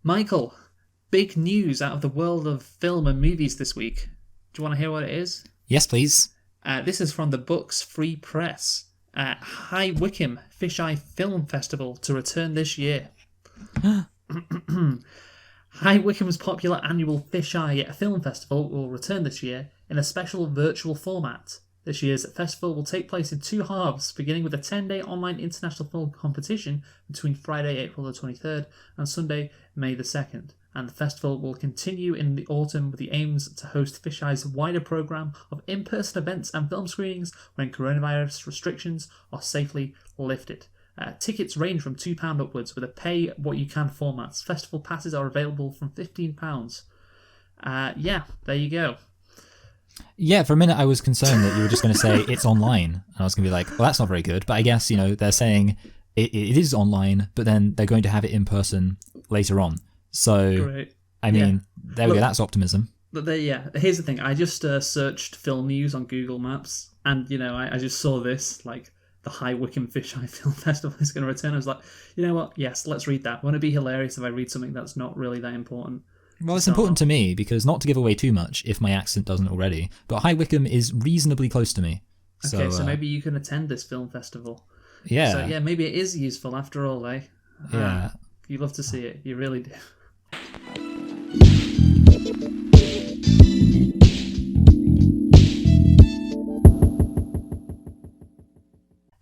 Michael, big news out of the world of film and movies this week. Do you want to hear what it is? Yes, please. This is from the Books Free Press. High Wycombe Fisheye Film Festival to return this year. High Wycombe's popular annual Fisheye Film Festival will return this year in a special virtual format. This year's festival will take place in two halves, beginning with a 10-day online international film competition between Friday, April the 23rd and Sunday, May the 2nd. And the festival will continue in the autumn with the aims to host Fisheye's wider programme of in-person events and film screenings when coronavirus restrictions are safely lifted. Tickets range from £2 upwards with a pay-what-you-can formats. Festival passes are available from £15. There you go. Yeah, for a minute I was concerned that you were just going to say it's online. And I was going to be like, well, that's not very good. But I guess, they're saying it is online, but then they're going to have it in person later on. So, Great. There we go. That's optimism. But here's the thing. I just searched film news on Google Maps, and, I just saw this, like, the High Wycombe Fisheye Film Festival is going to return. I was like, you know what? Yes, let's read that. Won't it be hilarious if I read something that's not really that important? Well, it's important to me because, not to give away too much if my accent doesn't already, but High Wycombe is reasonably close to me. Okay, so maybe you can attend this film festival. Yeah. So, maybe it is useful after all, eh? Yeah. You love to see it. You really do.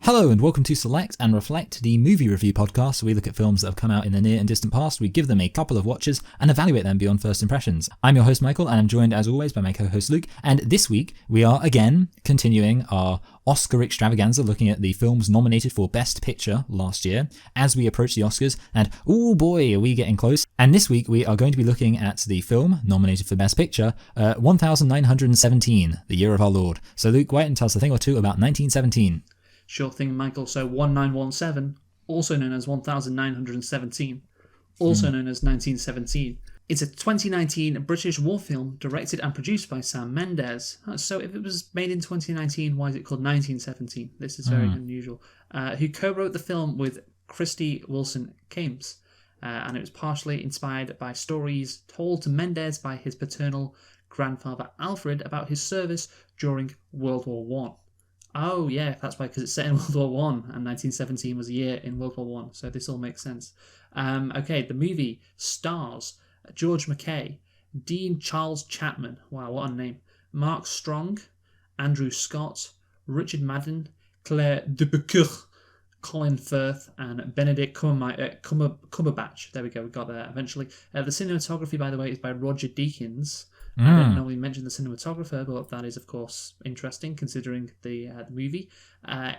Hello and welcome to Select and Reflect, the movie review podcast where we look at films that have come out in the near and distant past, we give them a couple of watches and evaluate them beyond first impressions. I'm your host Michael and I'm joined as always by my co-host Luke, and this week we are again continuing our Oscar extravaganza looking at the films nominated for Best Picture last year as we approach the Oscars, and oh boy are we getting close. And this week we are going to be looking at the film nominated for Best Picture, 1917, the year of our Lord. So Luke, why don't you tell us a thing or two about 1917? Sure thing, Michael. So 1917, also known as 1917, also known as 1917. It's a 2019 British war film directed and produced by Sam Mendes. So if it was made in 2019, why is it called 1917? This is very unusual. Who co-wrote the film with Christy Wilson Cames. And it was partially inspired by stories told to Mendes by his paternal grandfather Alfred about his service during World War One. Oh, yeah, that's why, because it's set in World War One, and 1917 was a year in World War One, so this all makes sense. Okay, the movie stars George Mackay, Dean Charles Chapman, wow, what a name, Mark Strong, Andrew Scott, Richard Madden, Claire Debecoeur, Colin Firth, and Benedict Cumberbatch. There we go, we got there eventually. The cinematography, by the way, is by Roger Deakins. I don't normally mention the cinematographer, but that is, of course, interesting considering the movie.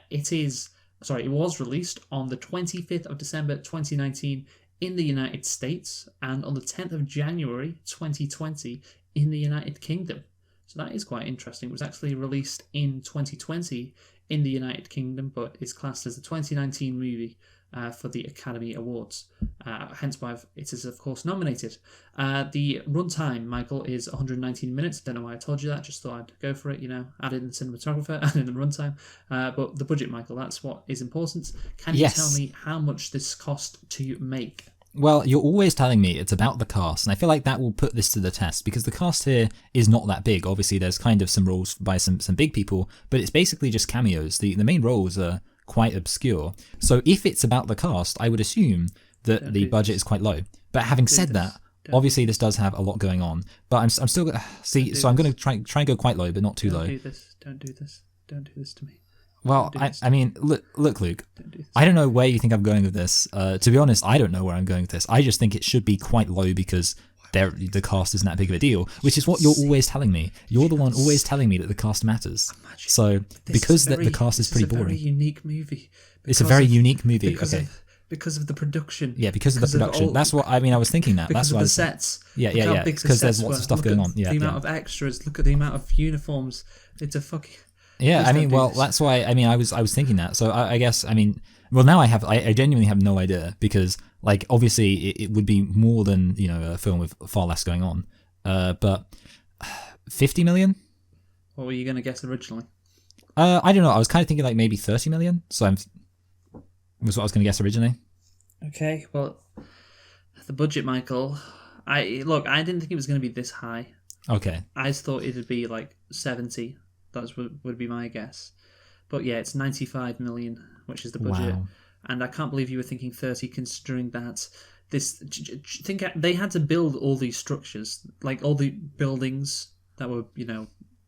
It was released on the 25th of December 2019 in the United States and on the 10th of January 2020 in the United Kingdom. So that is quite interesting. It was actually released in 2020 in the United Kingdom, but is classed as a 2019 movie for the Academy Awards. Hence why it is, of course, nominated. The runtime, Michael, is 119 minutes. Don't know why I told you that. Just thought I'd go for it, add in the cinematographer, add in the runtime. But the budget, Michael, that's what is important. Can you tell me how much this cost to make? Well, you're always telling me it's about the cast, and I feel like that will put this to the test, because the cast here is not that big. Obviously, there's kind of some roles by some big people, but it's basically just cameos. The main roles are quite obscure. So if it's about the cast, I would assume that the budget is quite low. But having said that, obviously this does have a lot going on. But I'm still going to see. So I'm going to try and go quite low, but not too low. Don't do this. Don't do this to me. Well, I mean, look, Luke. I don't know where you think I'm going with this. To be honest, I don't know where I'm going with this. I just think it should be quite low because the cast isn't that big of a deal, which is what you're always telling me. You're the one always telling me that the cast matters. So because the cast is pretty boring. It's a very unique movie. It's a very unique movie. Because of the production. Yeah, because of the production. That's what I mean. I was thinking that. Because that's of why the sets. Yeah. Because there's lots of stuff going on. Yeah, the amount of extras. Look at the amount of uniforms. It's a fucking. Yeah, I mean, well, that's why. I mean, I was thinking that. So I guess, I mean, well, now I genuinely have no idea because, like, obviously it would be more than a film with far less going on. But 50 million. What were you going to guess originally? I don't know. I was kind of thinking like maybe 30 million. So was what I was going to guess originally. Okay, well, The budget, Michael. I didn't think it was going to be this high. Okay. I thought it'd be like 70. That would be my guess. But yeah, it's 95 million, which is the budget. Wow. And I can't believe you were thinking 30, considering that they had to build all these structures, like all the buildings that were,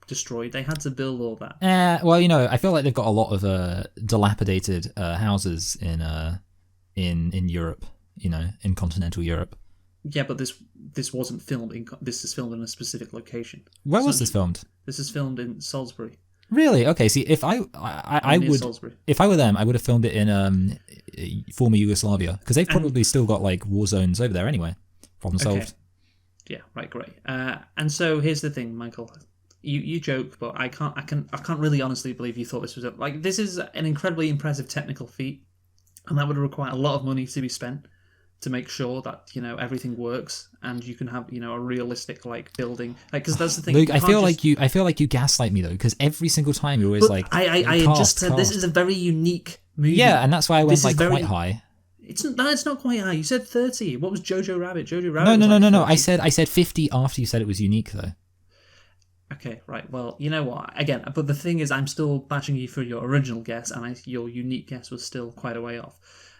destroyed. They had to build all that. Well, I feel like they've got a lot of dilapidated houses in Europe, in continental Europe. Yeah, but this wasn't filmed. This is filmed in a specific location. Where was this filmed? This is filmed in Salisbury. Really? Okay. See, if I would, Salisbury. if I were them, I would have filmed it in former Yugoslavia, because they've probably still got like war zones over there anyway. Problem solved. Okay. Yeah. Right. Great. And so here's the thing, Michael. You joke, but I can't really honestly believe you thought this was like this is an incredibly impressive technical feat, and that would require a lot of money to be spent to make sure that everything works and you can have a realistic building, because that's the thing. Luke, I feel like you gaslight me though, because every single time you're always like, I just said this is a very unique movie. Yeah, and that's why I went quite high. It's not quite high. You said 30. What was Jojo Rabbit? Jojo Rabbit. No. I said 50 after you said it was unique though. Okay, right. Well, you know what? Again, but the thing is, I'm still bashing you for your original guess, and your unique guess was still quite a way off.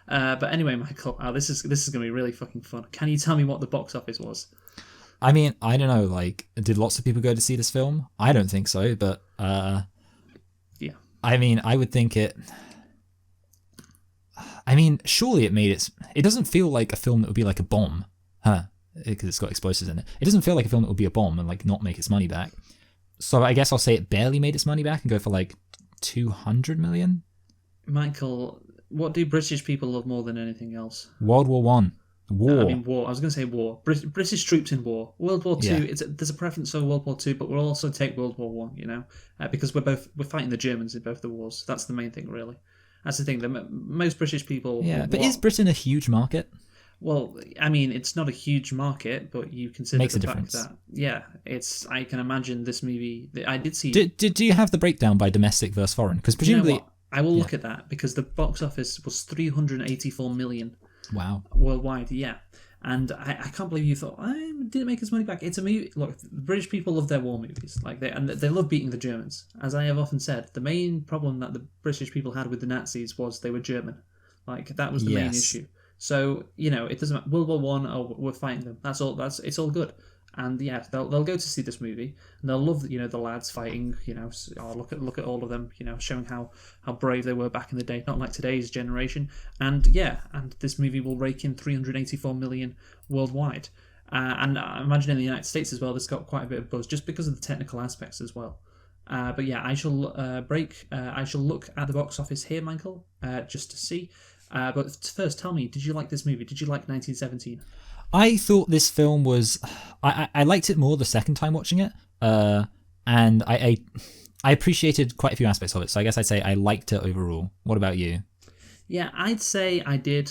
But anyway, Michael, this is going to be really fucking fun. Can you tell me what the box office was? I mean, I don't know. Did lots of people go to see this film? I don't think so, but yeah. I mean, I would think it. I mean, surely it made it. It doesn't feel like a film that would be like a bomb, huh? Because it's got explosives in it. It doesn't feel like a film that would be a bomb and not make its money back. So I guess I'll say it barely made its money back and go for 200 million. Michael, what do British people love more than anything else? World War One. War. I mean, war. I was going to say war. British troops in war. World War Two. Yeah. There's a preference for World War Two, but we'll also take World War One. Because we're fighting the Germans in both the wars. That's the main thing, really. That's the thing. Most British people. Yeah, but is Britain a huge market? Well, I mean, it's not a huge market, but you consider makes the a fact difference. that I can imagine this movie. I did see. Do you have the breakdown by domestic versus foreign? Because presumably, I will look at that, because the box office was 384 million. Wow. Worldwide, yeah. And I can't believe you thought didn't make his money back. It's a movie. Look, British people love their war movies, they love beating the Germans. As I have often said, the main problem that the British people had with the Nazis was they were German. That was the main issue. So it doesn't matter. World War One, we're fighting them. That's all. It's all good. And yeah, they'll go to see this movie, and they'll love the lads fighting. Look at all of them. Showing how brave they were back in the day, not like today's generation. And yeah, and this movie will rake in 384 million worldwide. And I imagine in the United States as well, this got quite a bit of buzz just because of the technical aspects as well. But yeah, I shall I shall look at the box office here, Michael, just to see. But first, tell me, did you like this movie? Did you like 1917? I thought this film was. I liked it more the second time watching it, and I appreciated quite a few aspects of it. So I guess I'd say I liked it overall. What about you? Yeah, I'd say I did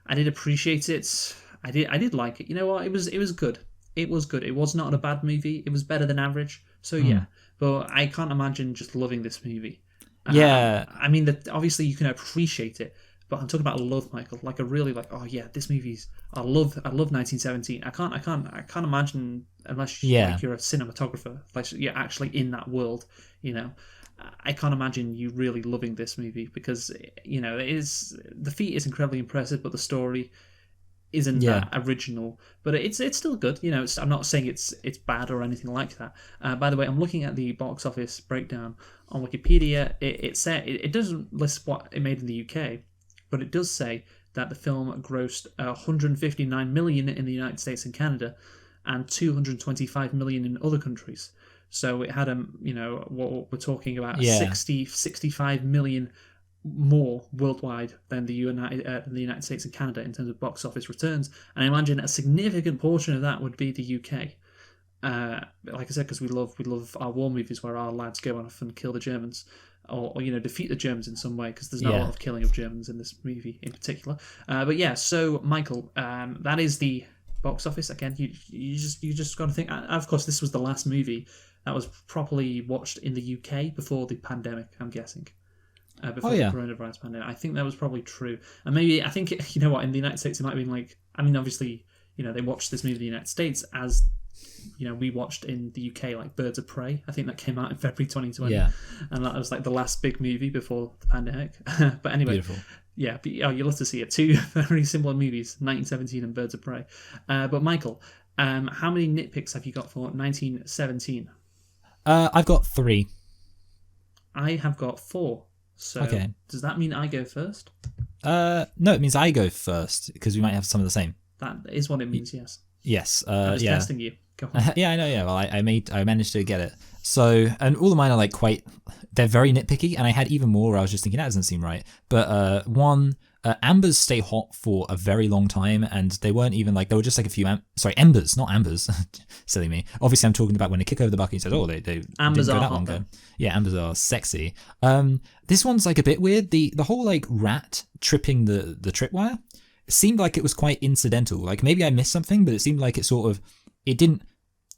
appreciate it. I did like it. You know what? It was good. It was good. It was not a bad movie. It was better than average. So yeah, but I can't imagine just loving this movie. Yeah, I mean, obviously you can appreciate it. But I'm talking about love, Michael. Oh yeah, this movie's. I love 1917. I can't imagine unless you're a cinematographer, you're actually in that world. I can't imagine you really loving this movie, because it is, the feat is incredibly impressive, but the story isn't that original. But it's still good. I'm not saying it's bad or anything like that. By the way, I'm looking at the box office breakdown on Wikipedia. It doesn't list what it made in the UK. But it does say that the film grossed 159 million in the United States and Canada, and 225 million in other countries. So it had what we're talking about, 65 million more worldwide than the United States and Canada in terms of box office returns. And I imagine a significant portion of that would be the UK. Like I said, because we love our war movies where our lads go off and kill the Germans. Or defeat the Germans in some way, because there's not a lot of killing of Germans in this movie in particular. But yeah, so Michael, that is the box office. Again, you just got to think. Of course, this was the last movie that was properly watched in the UK before the pandemic. I'm guessing. Before the coronavirus pandemic, I think that was probably true. And maybe I think in the United States it might have been obviously they watched this movie in the United States as, we watched in the UK, like Birds of Prey. I think that came out in February 2020. Yeah. And that was like the last big movie before the pandemic. But anyway, Beautiful. Yeah, but you'll love to see it. Two very similar movies, 1917 and Birds of Prey. But Michael, how many nitpicks have you got for 1917? I've got 3. I have got 4. So Okay. Does that mean I go first? No, it means I go first because we might have some of the same. That is what it means, yes. Yes. I'm just yeah. testing you. Go on. Yeah, I know. Yeah, well, I managed to get it. So, and all of mine are like they're very nitpicky, and I had even more where I was just thinking that doesn't seem right. But one, ambers stay hot for a very long time, and they weren't even like, they were just like a few embers, not ambers. Silly me. Obviously, I'm talking about when they kick over the bucket. He says, "Oh, they Ambers didn't go are that hot, long though. ago." Yeah, ambers are sexy. This one's like a bit weird. The whole like rat tripping the tripwire seemed like it was quite incidental. Like maybe I missed something, but it seemed like it didn't.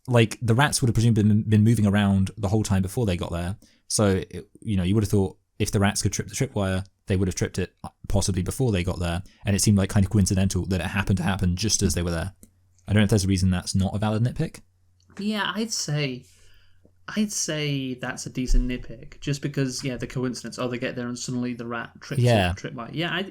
Like the rats would have presumably been moving around the whole time before they got there. So, you would have thought if the rats could trip the tripwire, they would have tripped it possibly before they got there. And it seemed like kind of coincidental that it happened to happen just as they were there. I don't know if there's a reason that's not a valid nitpick. Yeah, I'd say that's a decent nitpick, just because the coincidence. Oh, they get there and suddenly the rat trips the tripwire. Yeah,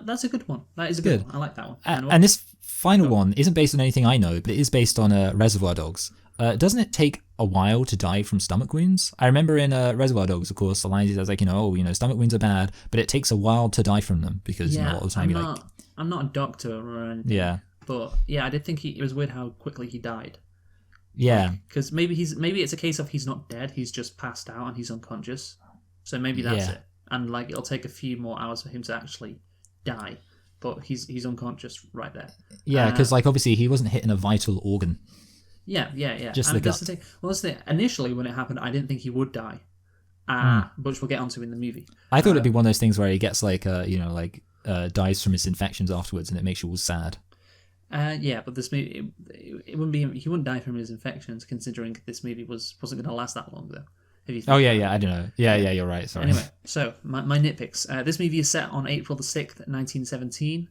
that's a good one. That is a good one. I like that one. And this final one isn't based on anything I know, but it is based on Reservoir Dogs. Doesn't it take a while to die from stomach wounds? I remember in Reservoir Dogs, of course, the line is like, stomach wounds are bad, but it takes a while to die from them because a lot of the time I'm not a doctor or anything. Yeah. But I did think it was weird how quickly he died. Yeah. Because maybe it's a case of he's not dead, he's just passed out and he's unconscious. So maybe that's it. And like it'll take a few more hours for him to actually die, but he's unconscious right there. Yeah, because like obviously he wasn't hitting a vital organ. Yeah. Just and the that's gut. the thing. Well, that's the thing. Initially, when it happened, I didn't think he would die, which we'll get onto in the movie. I thought it'd be one of those things where he gets like, dies from his infections afterwards, and it makes you all sad. But this movie, it wouldn't be. He wouldn't die from his infections, considering this movie wasn't going to last that long, though. Oh yeah, I don't know. Yeah, you're right. Sorry. Anyway, so my nitpicks. This movie is set on April the 6th, 1917.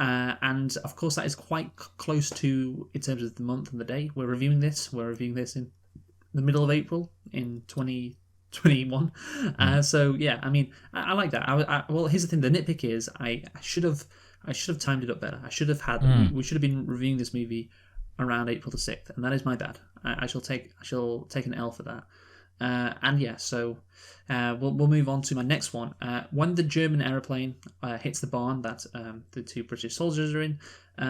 And of course that is quite close to, in terms of the month and the day we're reviewing this in the middle of April in 2021. So yeah, I mean, I like that. Well, here's the thing, the nitpick is I should have timed it up better. I should have had we should have been reviewing this movie around April the 6th, and that is my bad. I shall take an L for that. So we'll move on to my next one. When the German aeroplane hits the barn that the 2 British soldiers are in,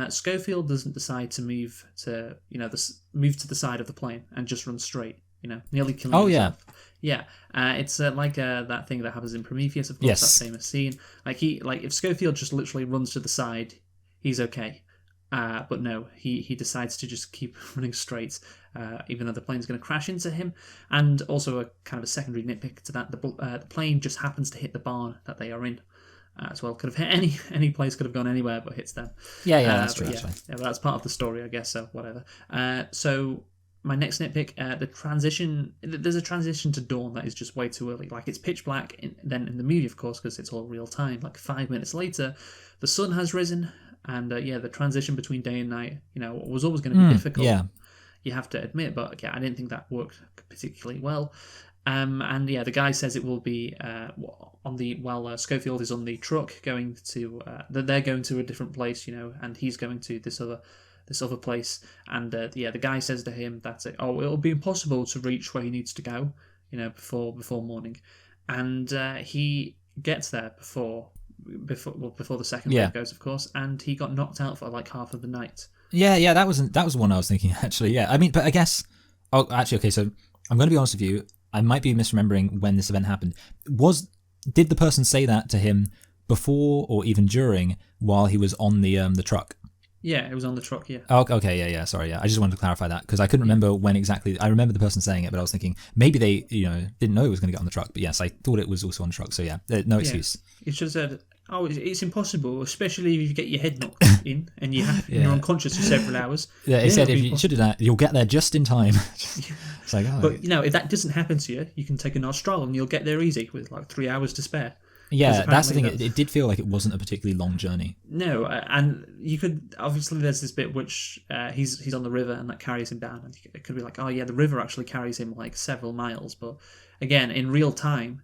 Schofield doesn't decide to move to the side of the plane and just run straight. Nearly killing himself. Yeah. It's like that thing that happens in Prometheus, of course. Yes. That famous scene. If Schofield just literally runs to the side, he's okay. But no, he decides to just keep running straight, even though the plane's going to crash into him. And also a kind of a secondary nitpick to that, the plane just happens to hit the barn that they are in as well. Could have hit any place, could have gone anywhere, but hits them. Yeah, that's true. Actually. Yeah, that's part of the story, I guess. So whatever. So my next nitpick, the transition. There's a transition to dawn that is just way too early. Like it's pitch black. Then in the movie, of course, because it's all real time. Like 5 minutes later, the sun has risen. And the transition between day and night, was always going to be difficult. Yeah, you have to admit. But I didn't think that worked particularly well. The guy says it will be while Schofield is on the truck going to that they're going to a different place, and he's going to this other place. And the guy says to him that it'll be impossible to reach where he needs to go, before morning, and he gets there before the second wave goes, of course, and he got knocked out for like half of the night. Yeah, that was one I was thinking actually. Yeah, I mean, but I guess. Oh, actually, okay. So I'm going to be honest with you. I might be misremembering when this event happened. Did the person say that to him before or even during while he was on the truck? Yeah, it was on the truck, yeah. Oh, okay, yeah, sorry, yeah. I just wanted to clarify that because I couldn't remember when exactly. I remember the person saying it, but I was thinking maybe they, didn't know it was going to get on the truck. But yes, I thought it was also on the truck. So yeah, no excuse. It should have said, it's impossible, especially if you get your head knocked in and you're unconscious for several hours. Yeah, it said if you should have done that, you'll get there just in time. It's like, But if that doesn't happen to you, you can take a Nostral and you'll get there easy with like 3 hours to spare. Yeah, that's the thing. It did feel like it wasn't a particularly long journey. No, and you could obviously there's this bit which he's on the river and that carries him down, and it could be like, oh yeah, the river actually carries him like several miles. But again, in real time,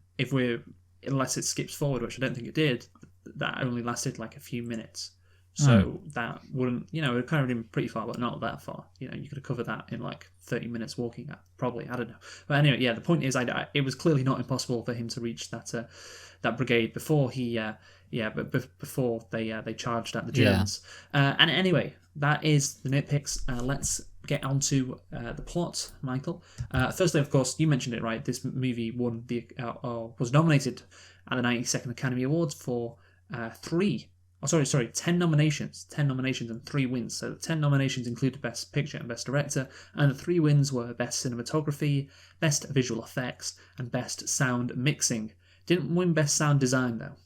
unless it skips forward, which I don't think it did, that only lasted like a few minutes. So that wouldn't, it carried him pretty far, but not that far. You could have covered that in like 30 minutes walking. Probably, I don't know. But anyway, yeah, the point is, it was clearly not impossible for him to reach that brigade before before they charged at the Germans. And anyway, that is the nitpicks. Let's get on to the plot, Michael. Firstly, of course, you mentioned it, right? This movie was nominated at the 92nd Academy Awards for 10 nominations. 10 nominations and 3 wins. So the 10 nominations included Best Picture and Best Director, and the 3 wins were Best Cinematography, Best Visual Effects, and Best Sound Mixing. Didn't win Best Sound Design, though.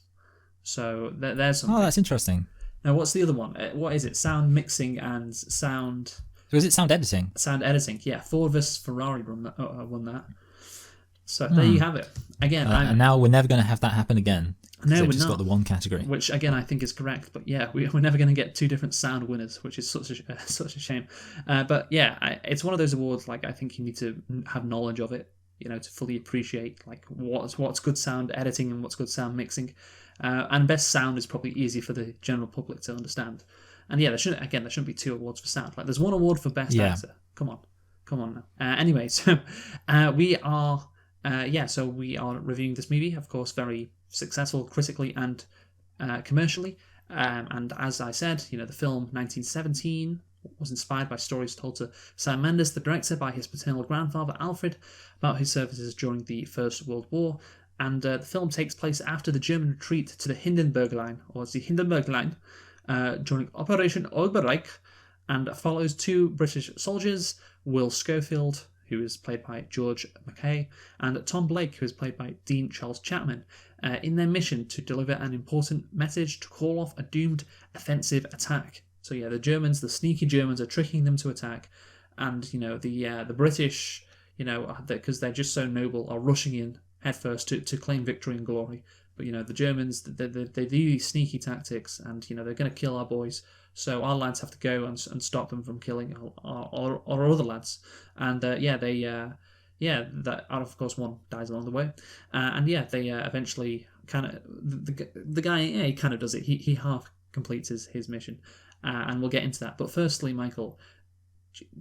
So there's something. Oh, that's interesting. Now, what's the other one? What is it? Sound Mixing and Sound... Was it Sound Editing? Sound Editing, yeah. Ford vs. Ferrari won that. So there you have it. Again, and now we're never going to have that happen again. No, we're just not. Got the one category, which again I think is correct. But yeah, we're never going to get 2 different sound winners, which is such a shame. But yeah, it's one of those awards. Like I think you need to have knowledge of it, to fully appreciate like what's good sound editing and what's good sound mixing. And best sound is probably easy for the general public to understand. And yeah, there shouldn't be 2 awards for sound. Like there's 1 award for best actor. Come on now. Anyway, so we are reviewing this movie. Of course, very successful critically and commercially. And as I said, the film 1917 was inspired by stories told to Sam Mendes, the director, by his paternal grandfather Alfred about his services during the First World War. And the film takes place after the German retreat to the Hindenburg Line, or the Hindenburg Line, during Operation Oberreich, and follows 2 British soldiers, Will Schofield, who is played by George Mackay, and Tom Blake, who is played by Dean Charles Chapman, in their mission to deliver an important message to call off a doomed offensive attack. So yeah, the sneaky Germans are tricking them to attack, and the British, because they're just so noble, are rushing in headfirst to claim victory and glory. But the Germans, they do these sneaky tactics, and they're going to kill our boys. So our lads have to go and stop them from killing our other lads. And that of course one dies along the way. They eventually kind of the guy he kind of does it. He half completes his mission, and we'll get into that. But firstly, Michael,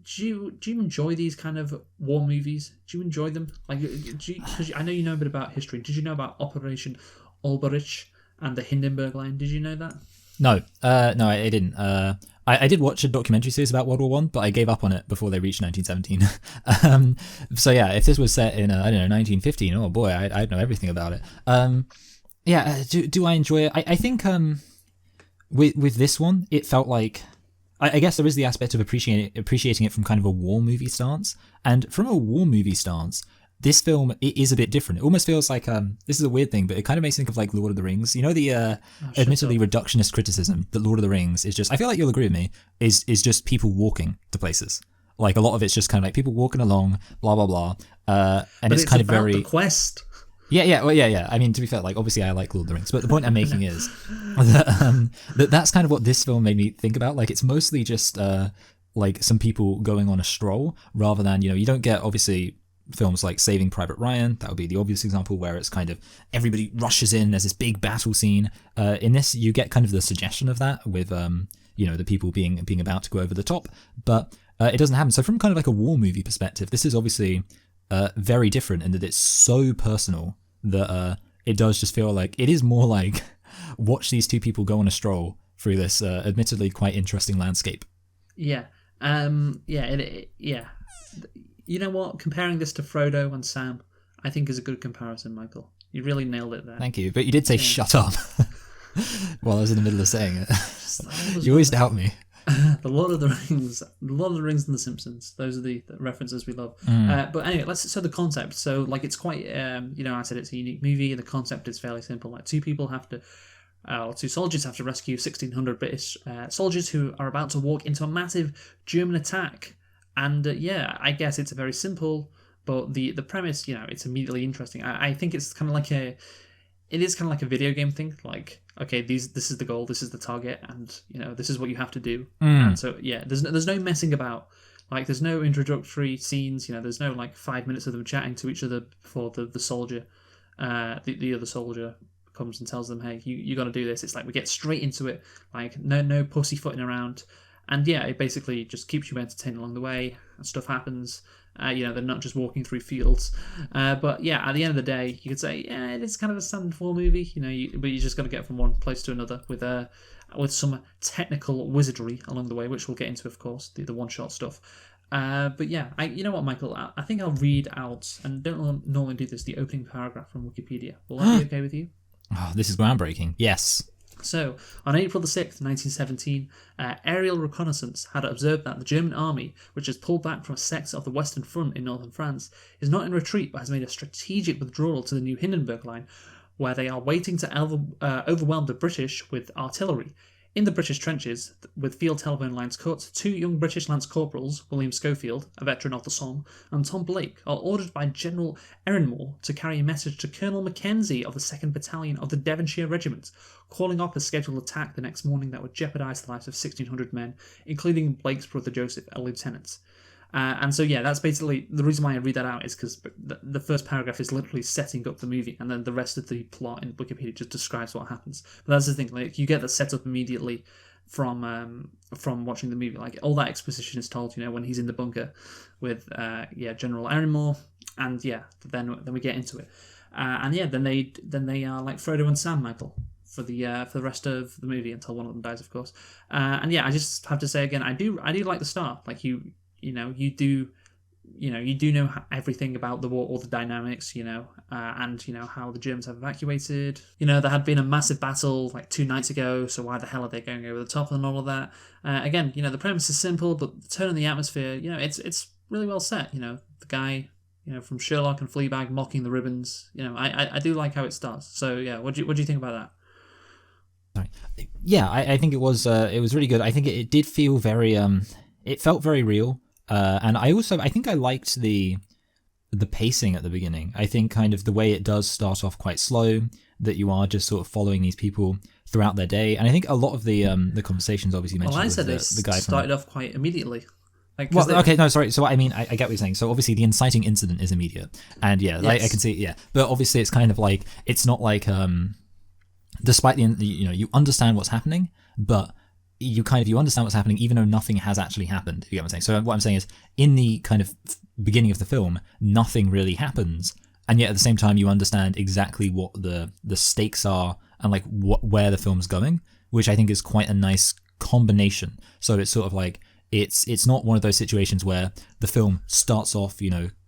do you enjoy these kind of war movies? Do you enjoy them? Like, because I know you know a bit about history. Did you know about Operation Oberreich and the Hindenburg Line? Did you know that? No, I didn't. I did watch a documentary series about World War One, but I gave up on it before they reached 1917. So yeah, if this was set in 1915, oh boy, I'd know everything about it. Do I enjoy it? I think with this one, it felt like, I guess there is the aspect of appreciating it from kind of a war movie stance, and from a war movie stance, this film, it is a bit different. It almost feels like, this is a weird thing, but it kind of makes me think of like Lord of the Rings. The admittedly reductionist criticism that Lord of the Rings is just, I feel like you'll agree with me, is just people walking to places. Like a lot of it's just kind of like people walking along, blah, blah, blah. And it's kind of very... the quest. Yeah. I mean, to be fair, like obviously I like Lord of the Rings, but the point I'm making is that's kind of what this film made me think about. Like it's mostly just like some people going on a stroll rather than, you don't get obviously films like Saving Private Ryan. That would be the obvious example where it's kind of everybody rushes in, there's this big battle scene. In this, you get kind of the suggestion of that with, the people being about to go over the top, but it doesn't happen. So from kind of like a war movie perspective, this is obviously very different in that it's so personal that it does just feel like it is more like watch these 2 people go on a stroll through this admittedly quite interesting landscape. Yeah. You know what? Comparing this to Frodo and Sam, I think is a good comparison, Michael. You really nailed it there. Thank you. But you did say shut up while I was in the middle of saying it. You always doubt me. The Lord of the Rings and The Simpsons. Those are the references we love. But anyway, so the concept. So like it's quite, I said it's a unique movie. The concept is fairly simple. Like 2 soldiers have to rescue 1,600 British soldiers who are about to walk into a massive German attack. And I guess it's a very simple, but the premise, it's immediately interesting. I think it's kind of like it is kind of like a video game thing. Like, okay, this is the goal, this is the target, and this is what you have to do. And so there's no messing about. Like, there's no introductory scenes. There's no like 5 minutes of them chatting to each other before the soldier, the other soldier comes and tells them, hey, you got to do this. It's like we get straight into it. Like, no pussyfooting around. And yeah, it basically just keeps you entertained along the way. And stuff happens. They're not just walking through fields. But yeah, at the end of the day, you could say, yeah, it is kind of a standard 4 movie. But you just got to get from one place to another with some technical wizardry along the way, which we'll get into, of course, the one-shot stuff. But yeah, you know what, Michael? I think I'll read out, and don't normally do this, the opening paragraph from Wikipedia. Will that be okay with you? Oh, this is groundbreaking. Yes. So, on April the 6th, 1917, aerial reconnaissance had observed that the German army, which has pulled back from a sector of the Western Front in northern France, is not in retreat but has made a strategic withdrawal to the new Hindenburg Line, where they are waiting to overwhelm the British with artillery. In the British trenches, with field telephone lines cut, 2 young British Lance Corporals, William Schofield, a veteran of the Somme, and Tom Blake, are ordered by General Ehrenmoor to carry a message to Colonel Mackenzie of the 2nd Battalion of the Devonshire Regiment, calling off a scheduled attack the next morning that would jeopardise the lives of 1,600 men, including Blake's brother Joseph, a lieutenant. And so, yeah, that's basically the reason why I read that out is because the first paragraph is literally setting up the movie, and then the rest of the plot in Wikipedia just describes what happens. But that's the thing, like, you get the setup immediately from watching the movie. Like, all that exposition is told, when he's in the bunker with General Ehrenmoor, and yeah, then we get into it, and yeah, then they are like Frodo and Sam, Michael, for the rest of the movie until one of them dies, of course. And yeah, I just have to say again, I do like the start. Like you do know everything about the war, all the dynamics, and how the Germans have evacuated. There had been a massive battle like 2 nights ago, so why the hell are they going over the top and all of that? Again, the premise is simple, but the tone of the atmosphere, it's really well set. The guy, from Sherlock and Fleabag mocking the ribbons. I do like how it starts. So yeah, what do you think about that? Sorry. Yeah, I think it was really good. I think it did feel very it felt very real. And I think I liked the pacing at the beginning. I think kind of the way it does start off quite slow, that you are just sort of following these people throughout their day. And I think a lot of the conversations obviously mentioned. Well, I said the guy started off quite immediately. Okay, no, sorry. So I mean, I get what you're saying. So obviously the inciting incident is immediate, and yeah, yes. I can see it. Yeah, but obviously it's kind of like it's not like despite you understand what's happening, but you understand what's happening even though nothing has actually happened. You get what I'm saying? So what I'm saying is, in the kind of beginning of the film, nothing really happens, and yet at the same time you understand exactly what the stakes are and like where the film's going, which I think is quite a nice combination. So it's sort of like it's not one of those situations where the film starts off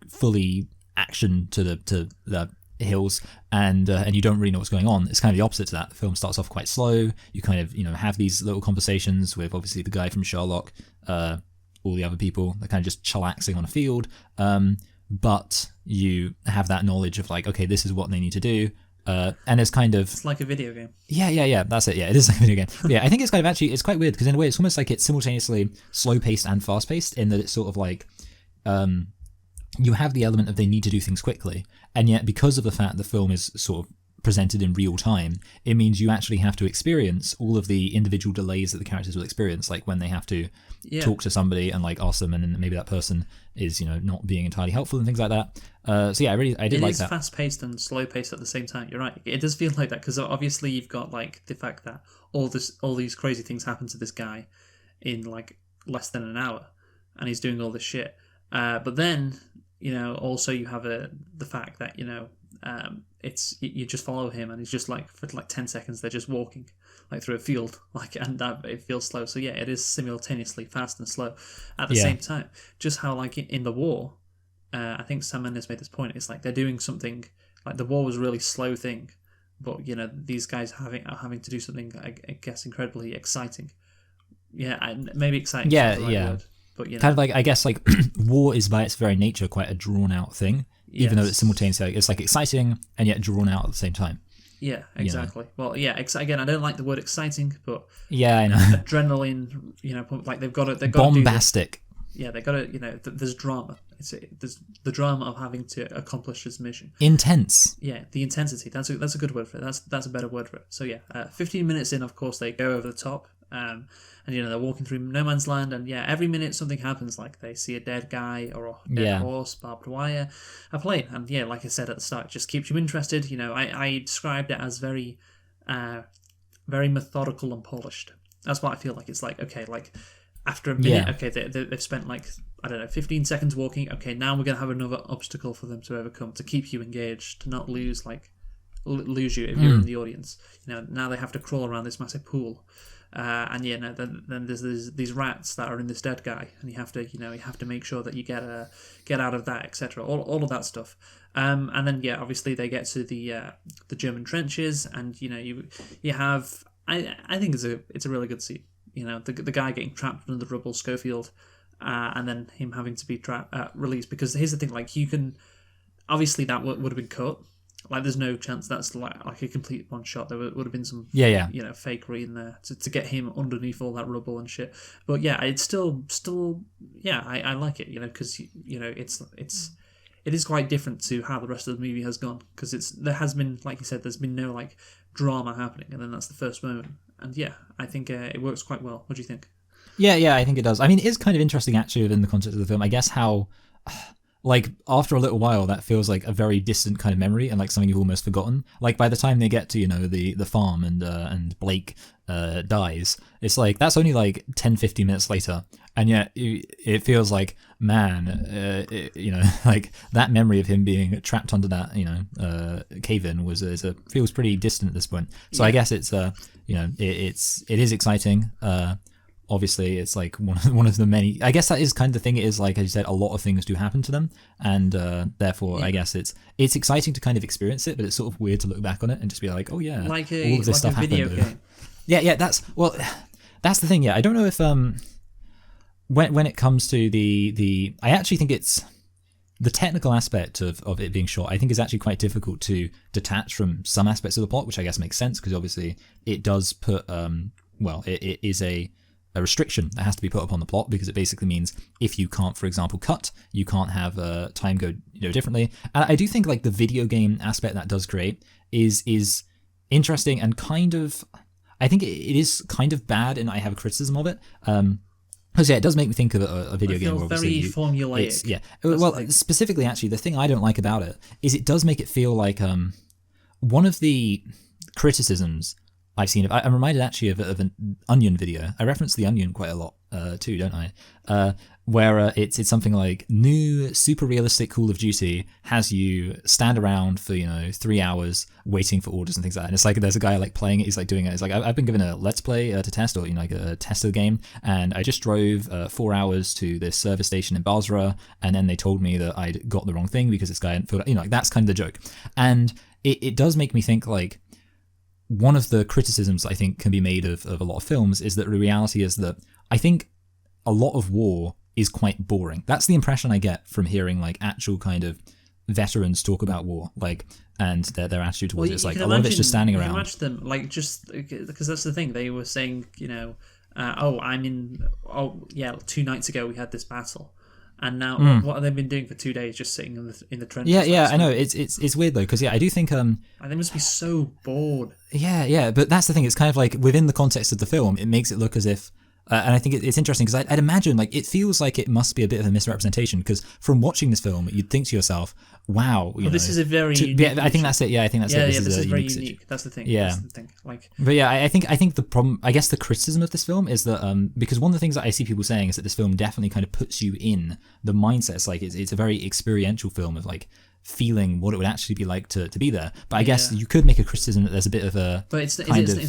fully action to the hills and you don't really know what's going on. It's kind of the opposite to that. The film starts off quite slow. You kind of have these little conversations with obviously the guy from Sherlock, all the other people. They're kind of just chillaxing on a field, but you have that knowledge of like, okay, this is what they need to do, and it's kind of it's like a video game. Yeah, that's it. Yeah, it is like a video game. But yeah, I think it's kind of actually it's quite weird because in a way it's almost like it's simultaneously slow paced and fast paced in that it's sort of like you have the element of they need to do things quickly, and yet because of the fact the film is sort of presented in real time, it means you actually have to experience all of the individual delays that the characters will experience, like when they have to talk to somebody and like ask them, and then maybe that person is not being entirely helpful and things like that. So yeah, I did like that. It is fast paced and slow paced at the same time. You're right. It does feel like that because obviously you've got like the fact that all these crazy things happen to this guy in like less than an hour, and he's doing all this shit. But then also you have the fact that it's you just follow him and he's just like for like 10 seconds they're just walking like through a field and it feels slow. So yeah, it is simultaneously fast and slow at the same time. Just how like in the war, I think Sam Mendes made this point. It's like they're doing something like the war was a really slow thing, but these guys are having to do something I guess incredibly exciting. Yeah, maybe exciting. Yeah, word, but kind of like I guess like war is by its very nature quite a drawn out thing. Even though it's simultaneously, it's like exciting and yet drawn out at the same time. Yeah, exactly. Well, yeah, again, I don't like the word exciting, but yeah, I know. Adrenaline, like they've got to bombastic. yeah, they got to, there's drama. There's the drama of having to accomplish this mission. Intense. Yeah, the intensity. That's a good word for it. That's a better word for it. So yeah, 15 minutes in, of course, they go over the top. And they're walking through no man's land, and yeah, every minute something happens. Like they see a dead guy or a dead horse, barbed wire, a plane, and yeah, like I said at the start, it just keeps you interested. I described it as very, very methodical and polished. That's what I feel like. It's like, okay, like after a minute, okay, they've spent like, I don't know, 15 seconds walking. Okay, now we're gonna have another obstacle for them to overcome to keep you engaged, to not lose you if you're in the audience. Now they have to crawl around this massive pool. Then there's these rats that are in this dead guy, and you have to make sure that you get out of that, etc. All of that stuff. And then obviously they get to the German trenches, and you have I think it's a really good scene. The guy getting trapped under the rubble, Schofield, and then him having to be released. Because here's the thing, like you can obviously that would have been cut. Like, there's no chance that's like a complete one shot. There would have been some, fakery in there to get him underneath all that rubble and shit. But yeah, it's still, I like it, because it is quite different to how the rest of the movie has gone. Because there has been, like you said, there's been no like drama happening, and then that's the first moment. And yeah, I think it works quite well. What do you think? Yeah, I think it does. I mean, it is kind of interesting actually within the context of the film. I guess how. Like, after a little while, that feels like a very distant kind of memory and like something you've almost forgotten. Like, by the time they get to, the farm and Blake dies, it's like, that's only like 10, 15 minutes later. And yet, it feels like, man, like, that memory of him being trapped under that, cave-in feels pretty distant at this point. So I guess it's, it is exciting. Obviously, it's like one of the many. I guess that is kind of the thing. It is like, as you said, a lot of things do happen to them, and therefore, I guess it's exciting to kind of experience it, but it's sort of weird to look back on it and just be like, oh yeah, like all of this stuff happened. Video game. Yeah. That's the thing. Yeah, I don't know if when it comes to the I actually think it's the technical aspect of it being shot. I think is actually quite difficult to detach from some aspects of the plot, which I guess makes sense because obviously it does put it is a restriction that has to be put upon the plot because it basically means if you can't, for example, cut, you can't have time go differently. And I do think like the video game aspect that does create is interesting and kind of, I think it is kind of bad, and I have a criticism of it. Because it does make me think of a video game. It feels very formulaic. Specifically, actually, the thing I don't like about it is it does make it feel like one of the criticisms I've seen. I'm reminded actually of an Onion video. I reference the Onion quite a lot too, don't I? Where it's something like new super realistic Call of Duty has you stand around for 3 hours waiting for orders and things like that. And it's like there's a guy like playing it. He's like doing it. It's like I've been given a let's play to test or like a test of the game, and I just drove 4 hours to this service station in Basra, and then they told me that I'd got the wrong thing because this guy hadn't filled. Like that's kind of the joke, and it does make me think like. One of the criticisms I think can be made of a lot of films is that the reality is that I think a lot of war is quite boring. That's the impression I get from hearing like actual kind of veterans talk about war, like, and their attitude towards it. It's like a lot of it's just standing around. Imagine them like just because that's the thing they were saying. 2 nights ago we had this battle. And now, what have they been doing for 2 days? Just sitting in the trenches. Yeah. I know it's weird though, because I do think and they must be so bored. Yeah. But that's the thing. It's kind of like within the context of the film, it makes it look as if. And I think it's interesting because I'd imagine like it feels like it must be a bit of a misrepresentation because from watching this film, you'd think to yourself, "Wow, this is a very unique I think that's it. Yeah, I think that's it. This is very unique. That's the thing. Yeah, that's the thing. Like, but yeah, I think the problem, I guess, the criticism of this film is that because one of the things that I see people saying is that this film definitely kind of puts you in the mindset. It's like it's a very experiential film of like. Feeling what it would actually be like to be there, but I guess you could make a criticism that there's a bit of a. But it's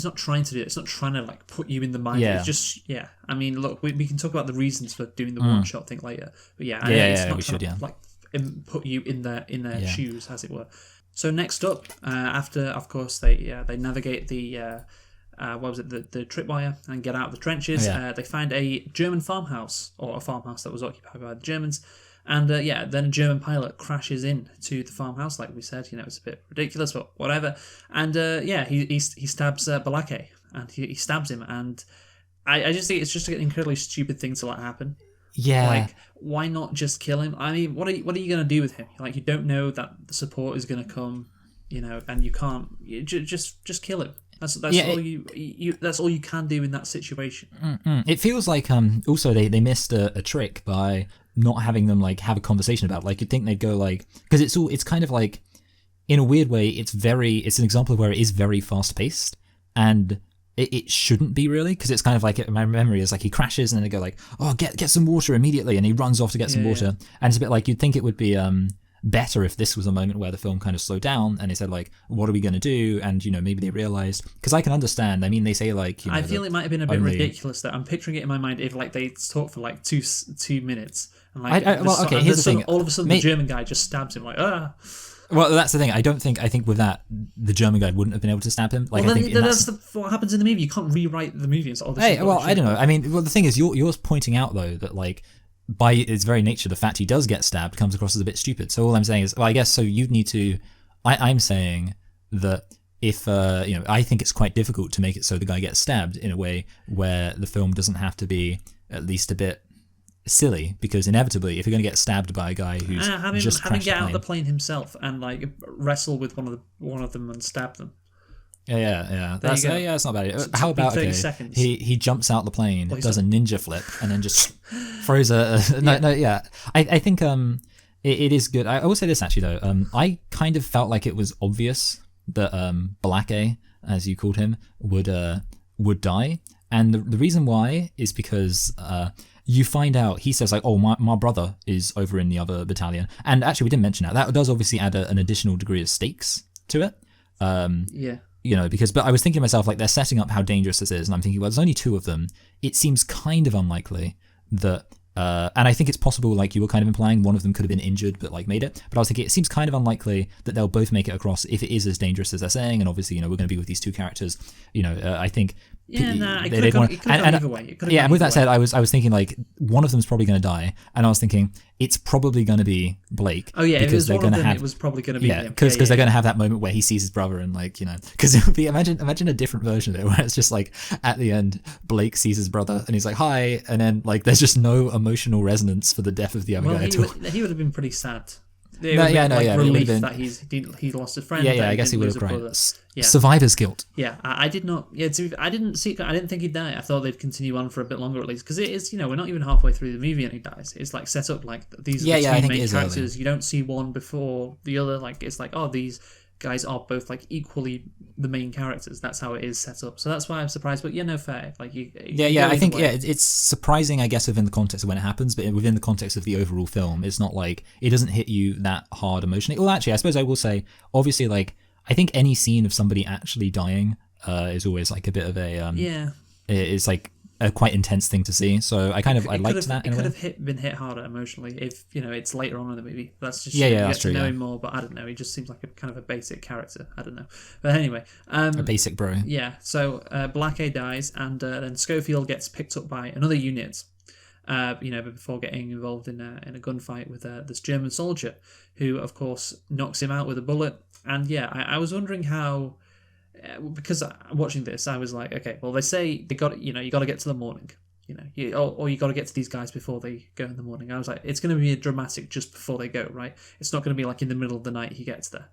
not trying to do it. It's not trying to like put you in the mind. It's just I mean, look, we can talk about the reasons for doing the one shot thing later. But it's not trying to like put you in their shoes, as it were. So next up, after of course they navigate the the tripwire and get out of the trenches. They find a German farmhouse or a farmhouse that was occupied by the Germans. And then a German pilot crashes in to the farmhouse, like we said. It's a bit ridiculous, but whatever. And he stabs Balake, and he stabs him. And I just think it's just an incredibly stupid thing to let happen. Yeah. Like, why not just kill him? I mean, what are you going to do with him? Like, you don't know that the support is going to come, and you can't just kill him. That's that's all you can do in that situation. It feels like also they missed a trick by not having them like have a conversation about it. Like you'd think they'd go like, because it's kind of like, in a weird way, it's an example of where it is very fast paced, and it shouldn't be really, because it's kind of like, my memory is like he crashes and then they go like, oh, get some water immediately, and he runs off to get some water, and it's a bit like, you'd think it would be better if this was a moment where the film kind of slowed down and they said like, what are we going to do? And maybe they realized, because I can understand, I mean, they say like, I feel it might have been a bit ridiculous though. I'm picturing it in my mind if like they talk for like 2 minutes and like here's the thing, all of a sudden the German guy just stabs him like Well, that's the thing. I think with that, the German guy wouldn't have been able to stab him. Like, well, I think that's what happens in the movie. You can't rewrite the movie. I don't know. I mean, well, the thing is, you're pointing out though that like, by its very nature, the fact he does get stabbed comes across as a bit stupid. So all I'm saying is, well, I guess so. You'd need to. I'm saying that if I think it's quite difficult to make it so the guy gets stabbed in a way where the film doesn't have to be at least a bit silly, because inevitably if you're going to get stabbed by a guy who's just having get out of the plane himself and like wrestle with one of them and stab them. Yeah. That's not bad. How about 30 seconds. He jumps out the plane, does a ninja flip, and then just throws a no. Yeah, I think it is good. I will say this actually though. I kind of felt like it was obvious that Black A, as you called him, would die, and the reason why is because you find out, he says like, oh, my brother is over in the other battalion, and actually we didn't mention that does obviously add an additional degree of stakes to it. But I was thinking to myself, like, they're setting up how dangerous this is, and I'm thinking, well, there's only 2 of them. It seems kind of unlikely that, and I think it's possible, like you were kind of implying, one of them could have been injured but like made it. But I was thinking, it seems kind of unlikely that they'll both make it across if it is as dangerous as they're saying. And obviously, we're going to be with these 2 characters. I think. It could have gone either way. And with that said, I was thinking like one of them's probably going to die, and I was thinking it's probably going to be Blake. Oh yeah, because they're going to have. It was probably going to be him. Because they're going to have that moment where he sees his brother and like because it would be imagine a different version of it where it's just like at the end Blake sees his brother and he's like hi, and then like there's just no emotional resonance for the death of the other guy at all. He would have been pretty sad. Relief that he lost a friend. I guess he would have cried. Survivor's guilt. Yeah, I did not. Yeah, I didn't think he'd die. I thought they'd continue on for a bit longer at least, because it is. We're not even halfway through the movie and he dies. It's like set up like these are the 2 main characters. Early. You don't see one before the other. Like it's like, oh, these guys are both like equally the main characters. That's how it is set up. So that's why I'm surprised. But fair. Like I think it's surprising, I guess, within the context of when it happens, but within the context of the overall film, it's not like it doesn't hit you that hard emotionally. Well, actually, I suppose I will say, obviously, like I think any scene of somebody actually dying is always like a bit of a it's like a quite intense thing to see. So I liked that. It could have been hit harder emotionally if it's later on in the movie. That's just that's true. Know him more, but I don't know. He just seems like a kind of a basic character. I don't know. But anyway, a basic bro. Yeah. So Black A dies, and then Schofield gets picked up by another unit. Before getting involved in a gunfight with this German soldier, who of course knocks him out with a bullet. And I was wondering how. Because watching this, I was like, okay, well, they say you got to get to the morning, or you got to get to these guys before they go in the morning. I was like, it's going to be a dramatic just before they go, right? It's not going to be like in the middle of the night he gets there.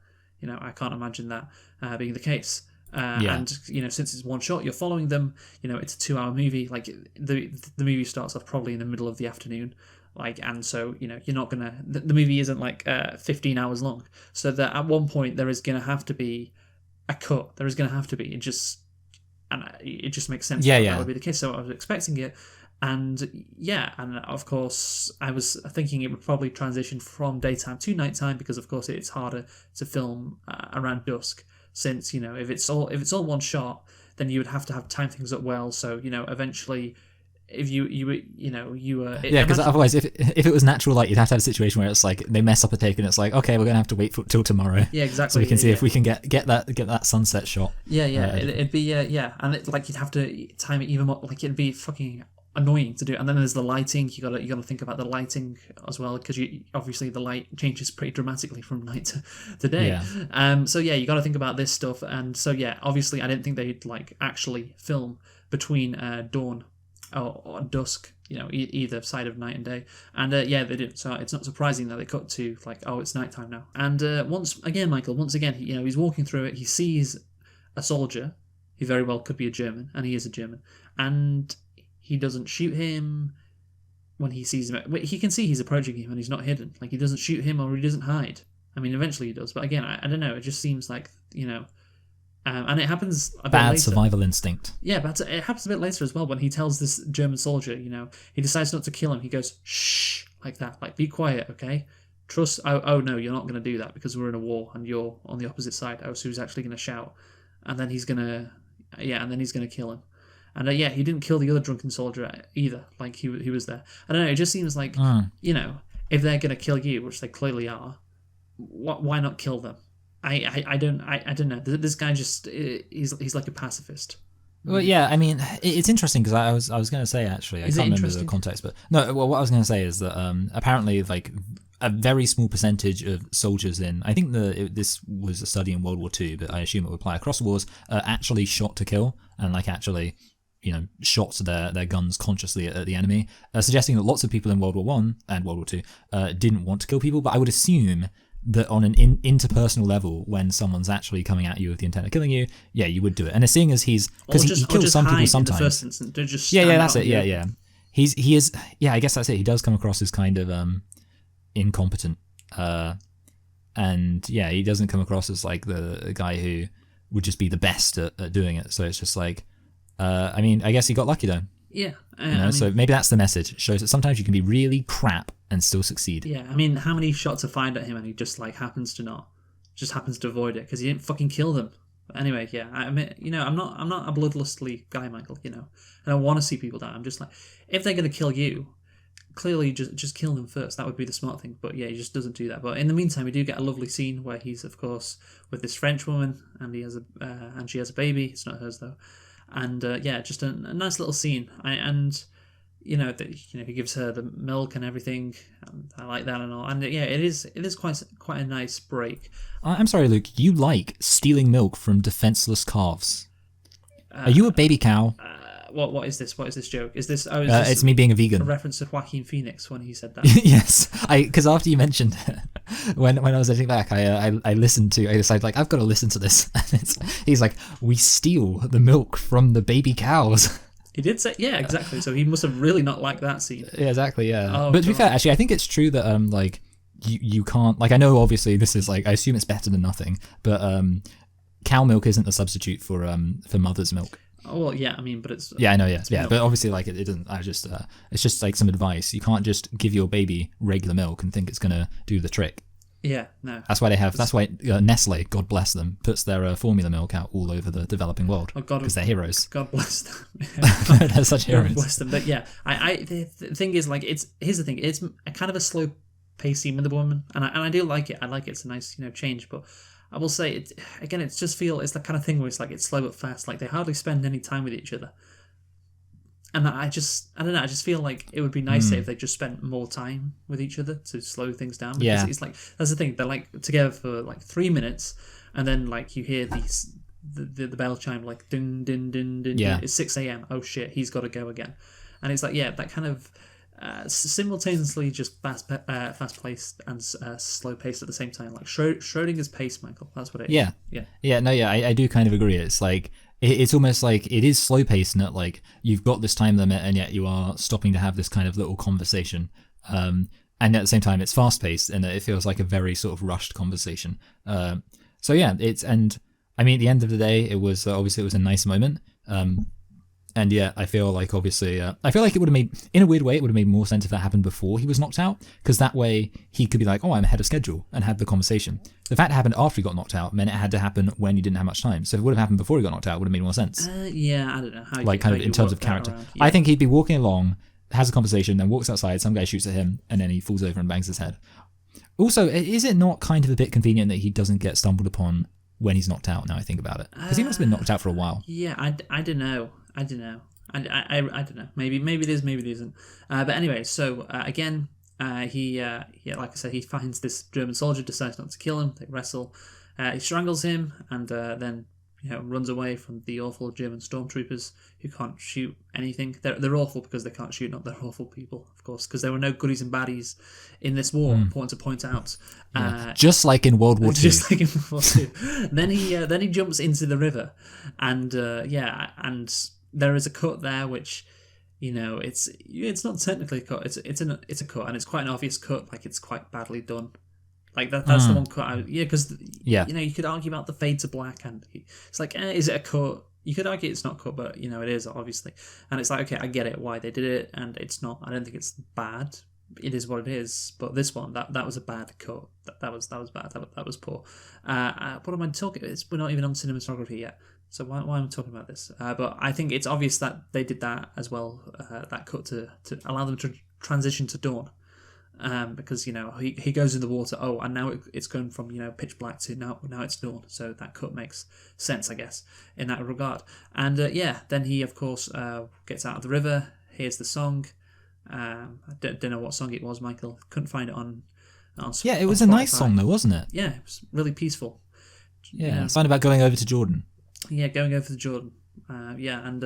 I can't imagine that being the case. And since it's one shot, you're following them. It's a 2-hour movie. Like the movie starts off probably in the middle of the afternoon. And so you're not gonna. The movie isn't like 15 hours long. So that at one point there is gonna have to be a cut. There is going to have to be. It just makes sense. That would be the case. So I was expecting it, and of course I was thinking it would probably transition from daytime to nighttime, because of course it's harder to film around dusk, since if it's all one shot, then you would have to time things up well. So eventually. If because otherwise if it was natural light, you'd have to have a situation where it's like they mess up a take and it's like, okay, we're gonna have to wait till tomorrow. Yeah, exactly. So we can see if we can get that sunset shot. It'd be and you'd have to time it even more. Like it'd be fucking annoying to do. And then there's the lighting. You gotta think about the lighting as well, because obviously the light changes pretty dramatically from night to day. You got to think about this stuff. And so obviously I didn't think they'd like actually film between dawn or dusk, either side of night and day. And they didn't. So it's not surprising that they cut to like, oh, it's nighttime now. And once again, he's walking through it. He sees a soldier. He very well could be a German, and he is a German. And he doesn't shoot him when he sees him. He can see he's approaching him, and he's not hidden. Like, he doesn't shoot him, or he doesn't hide. I mean, eventually he does, but again, I don't know. It just seems like, and it happens a bit Bad later. survival instinct. Yeah, but it happens a bit later as well when he tells this German soldier, he decides not to kill him. He goes, shh, like that. Like, be quiet, okay? Trust, oh no, you're not going to do that because we're in a war and you're on the opposite side. Oh, so he's actually going to shout. And then he's going to kill him. And he didn't kill the other drunken soldier either. Like, he was there. I don't know, it just seems like, if they're going to kill you, which they clearly are, why not kill them? I don't know. This guy just he's like a pacifist. Well, yeah, I mean, it's interesting because I was going to say, actually, I can't remember the context, but no, well, what I was going to say is that apparently, like, a very small percentage of soldiers I think this was a study in World War II, but I assume it would apply across wars, actually shot to kill and like actually, shot their guns consciously at the enemy, suggesting that lots of people in World War One and World War Two didn't want to kill people, but I would assume that on an interpersonal level, when someone's actually coming at you with the intent of killing you, yeah, you would do it. And seeing as because he kills some people sometimes. In the first instance, just that's it. Yeah. He is. Yeah, I guess that's it. He does come across as kind of incompetent, and yeah, he doesn't come across as like the guy who would just be the best at doing it. So it's just like, I mean, I guess he got lucky though. Yeah. So maybe that's the message. It shows that sometimes you can be really crap and still succeed. Yeah, I mean, how many shots are fired at him and he just like happens to avoid it because he didn't fucking kill them. But anyway, yeah, I mean, I'm not a bloodlustly guy, Michael. I don't want to see people die. I'm just like, if they're gonna kill you, clearly just kill them first. That would be the smart thing. But yeah, he just doesn't do that. But in the meantime, we do get a lovely scene where he's, of course, with this French woman, and she has a baby. It's not hers though. And just a nice little scene. He gives her the milk and everything. And I like that and all. And yeah, it is quite a nice break. I'm sorry, Luke. You like stealing milk from defenseless calves? Are you a baby cow? What is this? What is this joke? Is this? Oh, it's me being a vegan. A reference to Joaquin Phoenix when he said that. Yes, because after you mentioned it, when I was editing back, I listened to. I decided like I've got to listen to this. And he's like, we steal the milk from the baby cows. He did say, yeah, exactly. So he must have really not liked that scene. Yeah, exactly. Yeah, but to be fair, actually, I think it's true that like you can't like I know obviously this is like I assume it's better than nothing, but cow milk isn't a substitute for mother's milk. Oh, well, yeah, I mean, but it's... Yeah, I know, yeah, but obviously, like, it doesn't... it's just, like, some advice. You can't just give your baby regular milk and think it's going to do the trick. Yeah, no. That's why Nestle, God bless them, puts their formula milk out all over the developing world. Because they're heroes. God bless them. They're such heroes. God bless them. But yeah, the thing is, like, here's the thing. It's a kind of a slow-paced scene with the woman, and I do like it. I like it. It's a nice, change, but... I will say, it's the kind of thing where it's like it's slow but fast. Like they hardly spend any time with each other, and I don't know. I just feel like it would be nicer if they just spent more time with each other to slow things down. Because it's like that's the thing. They're like together for like 3 minutes, and then like you hear the bell chime like ding ding ding ding. Yeah. It's 6 a.m. Oh shit, he's got to go again, and it's like that kind of. Simultaneously just fast-paced and slow-paced at the same time, like Schrodinger's pace, Michael. That's what it is. I do kind of agree. It's like it's almost like it is slow-paced, and that like you've got this time limit, and yet you are stopping to have this kind of little conversation. And at the same time, it's fast-paced, and it feels like a very sort of rushed conversation. So yeah, and I mean, at the end of the day, it was obviously it was a nice moment. And yeah, I feel like obviously, I feel like it would have made, in a weird way, it would have made more sense if that happened before he was knocked out, because that way he could be like, oh, I'm ahead of schedule, and have the conversation. The fact it happened after he got knocked out meant it had to happen when he didn't have much time. So if it would have happened before he got knocked out, it would have made more sense. Yeah, I don't know. How like kind of in terms of character. Yeah. I think he'd be walking along, has a conversation, then walks outside, some guy shoots at him, and then he falls over and bangs his head. Also, is it not kind of a bit convenient that he doesn't get stumbled upon when he's knocked out, now I think about it? Because he must have been knocked out for a while. Yeah, I don't know. I don't know. I don't know. Maybe it is. Maybe it isn't. But anyway, so again, he like I said, he finds this German soldier, decides not to kill him. They wrestle. He strangles him, and then runs away from the awful German stormtroopers who can't shoot anything. They're awful because they can't shoot, not they're awful people, of course, because there were no goodies and baddies in this war. Important to point out. Just like in World War II. Just like in World War II. then he jumps into the river, and and there is a cut there which, it's not technically a cut. It's a cut, and it's quite an obvious cut. Like, it's quite badly done. Like that's the one cut. Because you could argue about the fade to black, and it's like, is it a cut? You could argue it's not cut, but it is, obviously. And it's like, okay, I get it why they did it, and it's not. I don't think it's bad. It is what it is. But this one, that was a bad cut. That was bad. That was poor. What am I talking? We're not even on cinematography yet. So why am I talking about this? But I think it's obvious that they did that as well. That cut to allow them to transition to dawn. Because he goes in the water. Oh, and now it's going from pitch black to now it's dawn. So that cut makes sense, I guess, in that regard. And then he of course gets out of the river. Hears the song. I don't know what song it was, Michael. Couldn't find it on yeah, it was on a nice Spotify. song though, wasn't it? Yeah, it was really peaceful. Yeah, it's about going over to Jordan. Yeah, going over to Jordan. And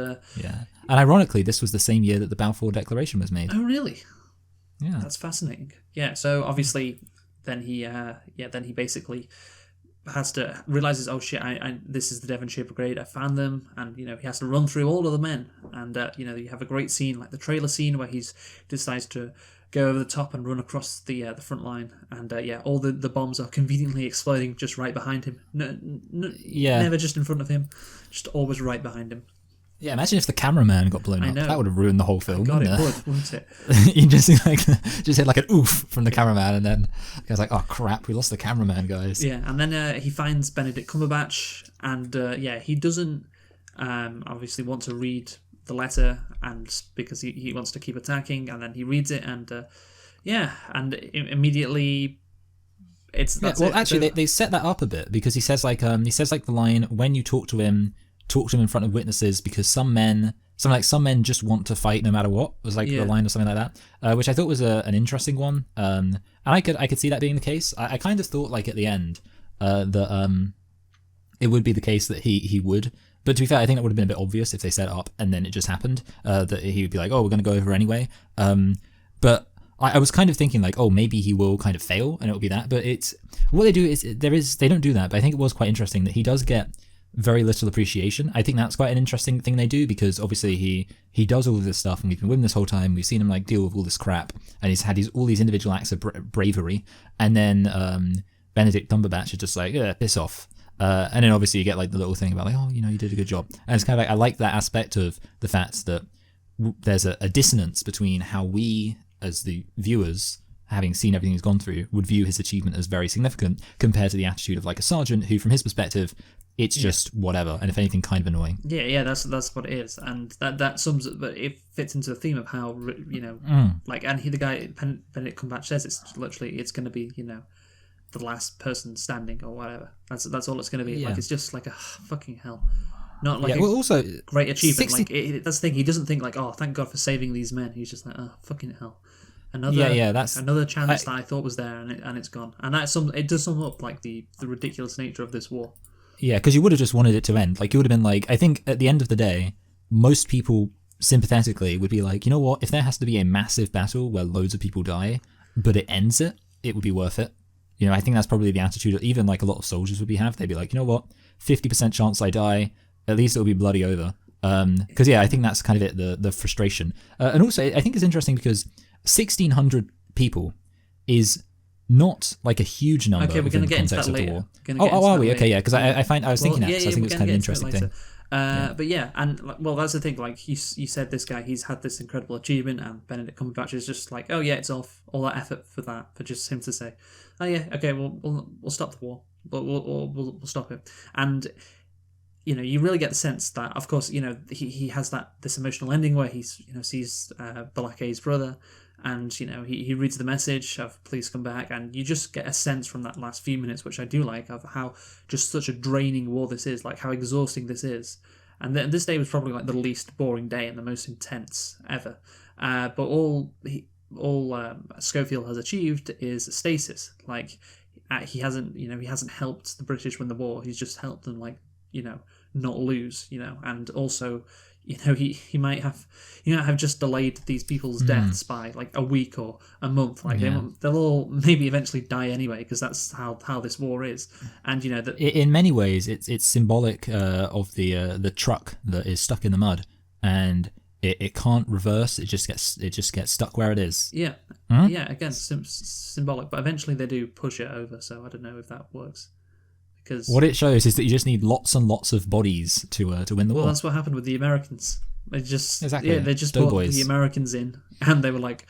ironically, this was the same year that the Balfour Declaration was made. Oh, really? Yeah, that's fascinating. Yeah, so obviously, then he basically realizes, oh shit, I this is the Devonshire Brigade. I found them, and he has to run through all of the men, and you have a great scene like the trailer scene where he decides to go over the top and run across the front line, and all the bombs are conveniently exploding just right behind him. Never just in front of him, just always right behind him. Yeah, imagine if the cameraman got blown up. That would have ruined the whole film. God, it would, wouldn't it? You just hit like an oof from the cameraman, and then the guy's like, "Oh crap, we lost the cameraman, guys." Yeah, and then he finds Benedict Cumberbatch, and he doesn't obviously want to read the letter, and because he wants to keep attacking, and then he reads it, and immediately actually they set that up a bit, because he says the line, when you talk to him in front of witnesses, because some men just want to fight no matter what, was the line or something like that, which I thought was an interesting one, and I could see that being the case. I kind of thought at the end that it would be the case that he would, but to be fair, I think that would have been a bit obvious if they set it up and then it just happened, that he would be like, oh, we're going to go over anyway, but I was kind of thinking oh, maybe he will kind of fail and it will be that, but it's what they do is they don't do that, but I think it was quite interesting that he does get very little appreciation. I think that's quite an interesting thing they do, because obviously he does all of this stuff, and we've been with him this whole time. We've seen him deal with all this crap, and he's had all these individual acts of bravery, and then Benedict Cumberbatch is just piss off. And then obviously you get the little thing about oh, you did a good job, and it's kind of I like that aspect of the fact that there's a dissonance between how we as the viewers, having seen everything he's gone through, would view his achievement as very significant, compared to the attitude of a sergeant who, from his perspective, it's just whatever, and if anything, kind of annoying. Yeah, that's what it is, and that sums it. But it fits into the theme of how and the guy Benedict Cumberbatch says it's going to be the last person standing or whatever. That's all it's going to be. Yeah. It's just a fucking hell. Not also great achievement. 60... that's the thing. He doesn't think oh, thank God for saving these men. He's just oh, fucking hell. That's another chance that I thought was there, and it's gone. And it does sum up the ridiculous nature of this war. Yeah, because you would have just wanted it to end. You would have been I think at the end of the day, most people sympathetically would be you know what, if there has to be a massive battle where loads of people die, but it ends it would be worth it. I think that's probably the attitude that even a lot of soldiers would have. They'd be you know what, 50% chance I die, at least it'll be bloody over. Because I think that's kind of it, the frustration. And also, I think it's interesting because 1,600 people is not a huge number. Okay, we're going to get into that later. Are we? Okay, yeah, because I was thinking that, because I think it's kind of an interesting thing. But yeah, and that's the thing. You said, this guy, he's had this incredible achievement, and Benedict Cumberbatch is just oh yeah, it's all that effort for just him to say, oh yeah, okay, we'll stop the war, but we'll stop it. And you really get the sense that, of course, he has this emotional ending where he sees Balakay's brother. And he reads the message of please come back, and you just get a sense from that last few minutes, which I do like, of how just such a draining war this is, how exhausting this is. And this day was probably the least boring day and the most intense ever. But all Schofield has achieved is stasis. He hasn't helped the British win the war. He's just helped them not lose, and also, he might have just delayed these people's deaths by like a week or a month. Like they'll all maybe eventually die anyway, because that's how this war is. And that in many ways it's symbolic of the truck that is stuck in the mud, and it can't reverse. It just gets stuck where it is. Yeah. Yeah, again, symbolic, but eventually they do push it over, so I don't know if that works. Because what it shows is that you just need lots and lots of bodies to win the war. Well, that's what happened with the Americans. They just Dough brought boys. the Americans in, and they were like,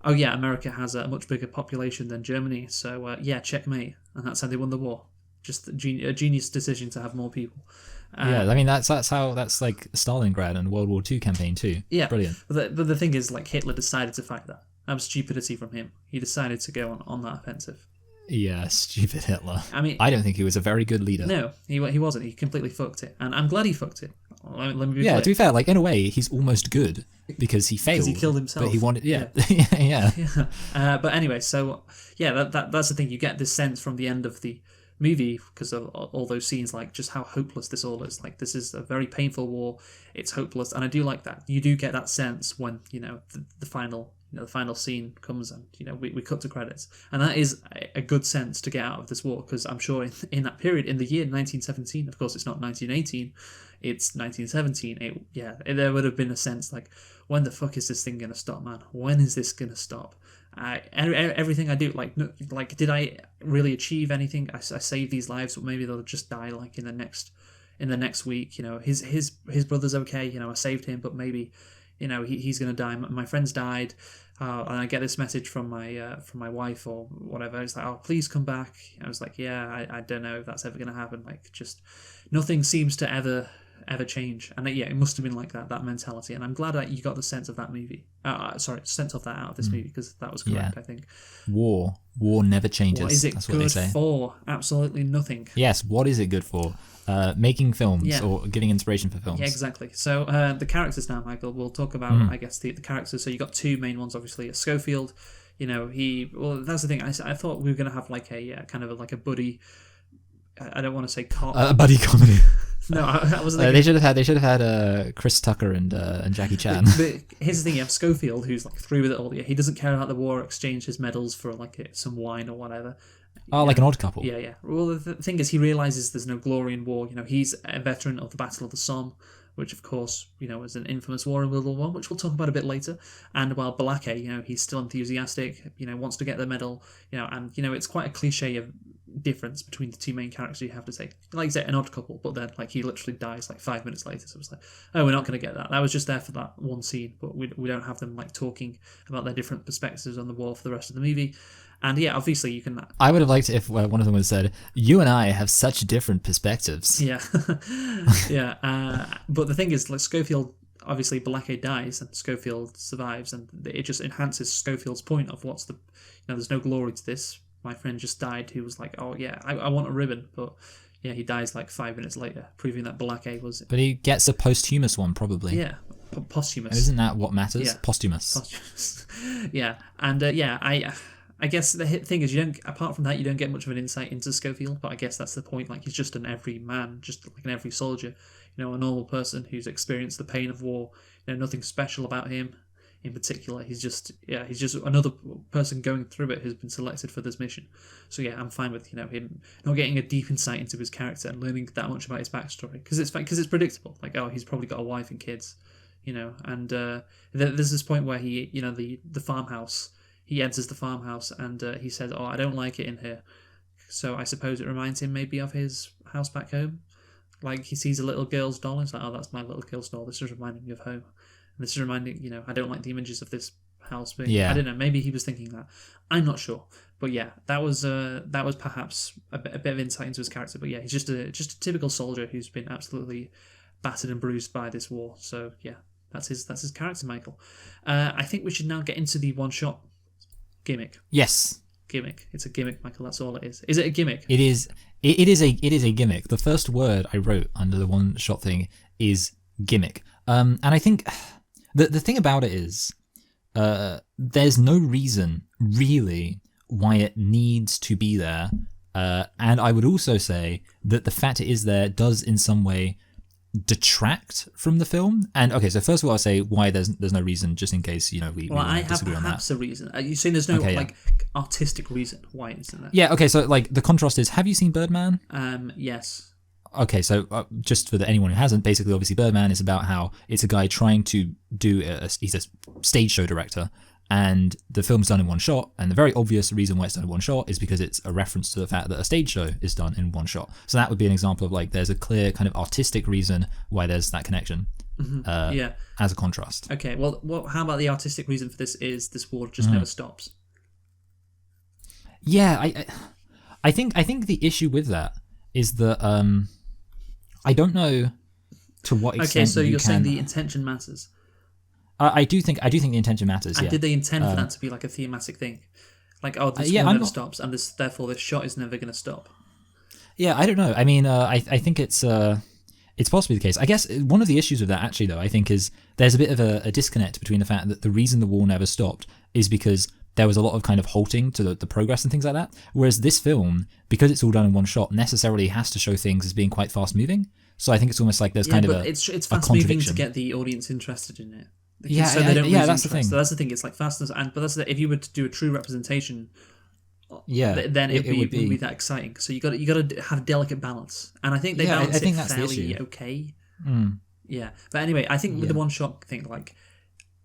"Oh yeah, America has a much bigger population than Germany, so checkmate," and that's how they won the war. Just a genius decision to have more people. I mean that's like Stalingrad and World War II campaign too. Yeah, brilliant. But the thing is, like, Hitler decided to fight that. That was stupidity from him. He decided to go on that offensive. Yeah, stupid Hitler. I mean, I don't think he was a very good leader. No, he wasn't. He completely fucked it, and I'm glad he fucked it. Let me be clear. To be fair, like in a way, he's almost good because he failed. Because he killed himself. But he wanted, yeah. But anyway, so that's the thing. You get this sense from the end of the movie, because of all those scenes, like just how hopeless this all is. Like, this is a very painful war. It's hopeless, and I do like that. You do get that sense when the final. The final scene comes, and we cut to credits, and that is a good sense to get out of this war, because I'm sure in that period, in the year 1917, of course it's not 1918, it's 1917. There would have been a sense like, when the fuck is this thing gonna stop, man? When is this gonna stop? Everything I do, like, did I really achieve anything? I saved these lives, but maybe they'll just die like in the next week. His brother's okay. I saved him, but maybe. He's going to die. My friend's died, and I get this message from my wife or whatever. It's like, oh, please come back. I was like, yeah, I don't know if that's ever going to happen. Like, just nothing seems to ever change. And it must have been like that mentality. And I'm glad that you got the sense of that movie. Sense of that out of this movie, because that was correct. I think war never changes. What is it That's good what they say. for? Absolutely nothing. Yes. What is it good for? Making films or giving inspiration for films. Yeah, exactly. So the characters now, Michael, we'll talk about, I guess, the characters. So you got two main ones, obviously. Schofield, that's the thing. I thought we were going to have like a kind of like a buddy, I don't want to say cop. A buddy comedy. No, I wasn't thinking. They should have had Chris Tucker and Jackie Chan. But here's the thing: you have Schofield, who's like through with it all. He doesn't care about the war, exchange his medals for like some wine or whatever. Like an Odd Couple. Yeah. Well, the thing is, he realizes there's no glory in war. He's a veteran of the Battle of the Somme, which, of course, was an infamous war in World War One, which we'll talk about a bit later. And while Balake, he's still enthusiastic, wants to get the medal, and it's quite a cliche of difference between the two main characters. You have to say, like you say, an Odd Couple, but then like he literally dies like 5 minutes later. So it's like, oh, we're not going to get that. That was just there for that one scene, but we don't have them like talking about their different perspectives on the war for the rest of the movie. And obviously you can. I would have liked it if one of them would have said, "You and I have such different perspectives." Yeah, but the thing is, like, Schofield, obviously Balake dies and Schofield survives, and it just enhances Schofield's point of what's the, there's no glory to this. My friend just died, who was like, oh yeah, I want a ribbon, but he dies like 5 minutes later, proving that Balake was. But he gets a posthumous one, probably. Yeah, posthumous. And isn't that what matters? Yeah. Posthumous. Yeah, and I guess the thing is, apart from that, you don't get much of an insight into Schofield, but I guess that's the point. Like, he's just an every man, just like an every soldier, a normal person who's experienced the pain of war. Nothing special about him in particular. He's just another person going through it who's been selected for this mission. So I'm fine with him not getting a deep insight into his character and learning that much about his backstory, because it's predictable. Like, oh, he's probably got a wife and kids, and there's this point where he the farmhouse. He enters the farmhouse and he says, oh, I don't like it in here. So I suppose it reminds him maybe of his house back home. Like, he sees a little girl's doll and he's like, oh, that's my little girl's doll. This is reminding me of home. And this is reminding, I don't like the images of this house being. Yeah. I don't know, maybe he was thinking that. I'm not sure. But that was perhaps a bit of insight into his character. But he's just a typical soldier who's been absolutely battered and bruised by this war. So that's his character, Michael. I think we should now get into the one-shot gimmick. Yes. Gimmick. It's a gimmick, Michael. That's all it is. Is it a gimmick? It is. It is a gimmick. The first word I wrote under the one shot thing is gimmick. And I think the thing about it is, there's no reason really why it needs to be there. And I would also say that the fact it is there does in some way detract from the film. And okay, so first of all, I'll say why there's no reason, just in case we I have disagree on that. perhaps a reason. Are you saying there's no artistic reason why it's in there? Yeah. Okay. So like the contrast is, have you seen Birdman? Yes. Okay, so just for anyone who hasn't, basically, obviously, Birdman is about how it's a guy trying to do he's a stage show director, and the film's done in one shot, and the very obvious reason why it's done in one shot is because it's a reference to the fact that a stage show is done in one shot. So that would be an example of like there's a clear kind of artistic reason why there's that connection. As a contrast. Okay, well, how about the artistic reason for this is this war just never stops? Yeah, I think the issue with that is that I don't know to what extent. Okay, so you're saying the intention matters. I do think the intention matters. And yeah. did they intend for that to be like a thematic thing, like this war never stops, and therefore this shot is never going to stop? Yeah, I don't know. I mean, I think it's possibly the case. I guess one of the issues with that actually, though, I think is there's a bit of a disconnect between the fact that the reason the war never stopped is because there was a lot of kind of halting to the progress and things like that. Whereas this film, because it's all done in one shot, necessarily has to show things as being quite fast moving. So I think it's almost like there's kind of it's fast moving to get the audience interested in it. Yeah, so they don't lose that's interest. the thing. So that's the thing. It's like fast but that's if you were to do a true representation, then it wouldn't be that exciting. So you got to have a delicate balance, and I think they balance it fairly okay. Yeah, but anyway, I think with the one shot thing, like,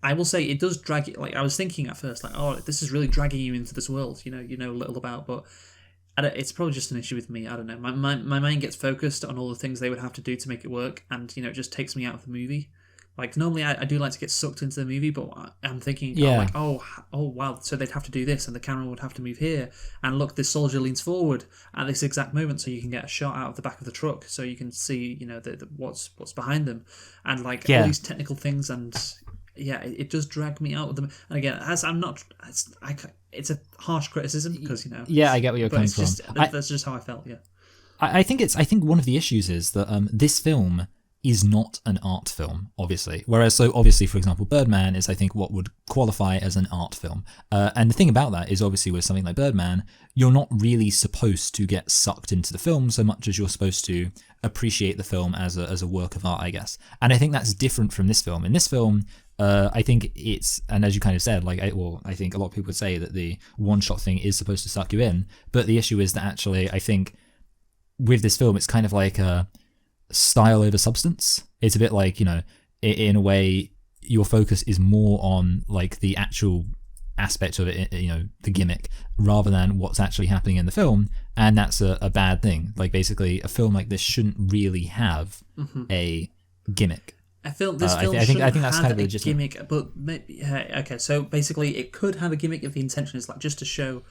I will say it does drag it. Like, I was thinking at first, like, oh, this is really dragging you into this world. You know little about, but it's probably just an issue with me. I don't know. My mind gets focused on all the things they would have to do to make it work, and it just takes me out of the movie. Like, normally I do like to get sucked into the movie, but I'm thinking, oh wow, so they'd have to do this, and the camera would have to move here, and look, this soldier leans forward at this exact moment, so you can get a shot out of the back of the truck, so you can see, what's behind them, and all these technical things, and it does drag me out of them. And again, it's a harsh criticism because Yeah, I get where you're coming from. That's just how I felt. Yeah, I think one of the issues is that this film is not an art film, obviously. Whereas, so obviously, for example, Birdman is, I think, what would qualify as an art film. And the thing about that is, obviously, with something like Birdman, you're not really supposed to get sucked into the film so much as you're supposed to appreciate the film as a work of art, I guess. And I think that's different from this film. In this film, I think it's, and as you kind of said, I think a lot of people would say that the one-shot thing is supposed to suck you in. But the issue is that actually, I think, with this film, it's kind of like a style over substance. It's a bit like, in a way, your focus is more on like the actual aspect of it, the gimmick, rather than what's actually happening in the film, and that's a bad thing. Like, basically, a film like this shouldn't really have a gimmick. I think that's kind of a gimmick, but maybe, okay. So basically, it could have a gimmick if the intention is like just to show.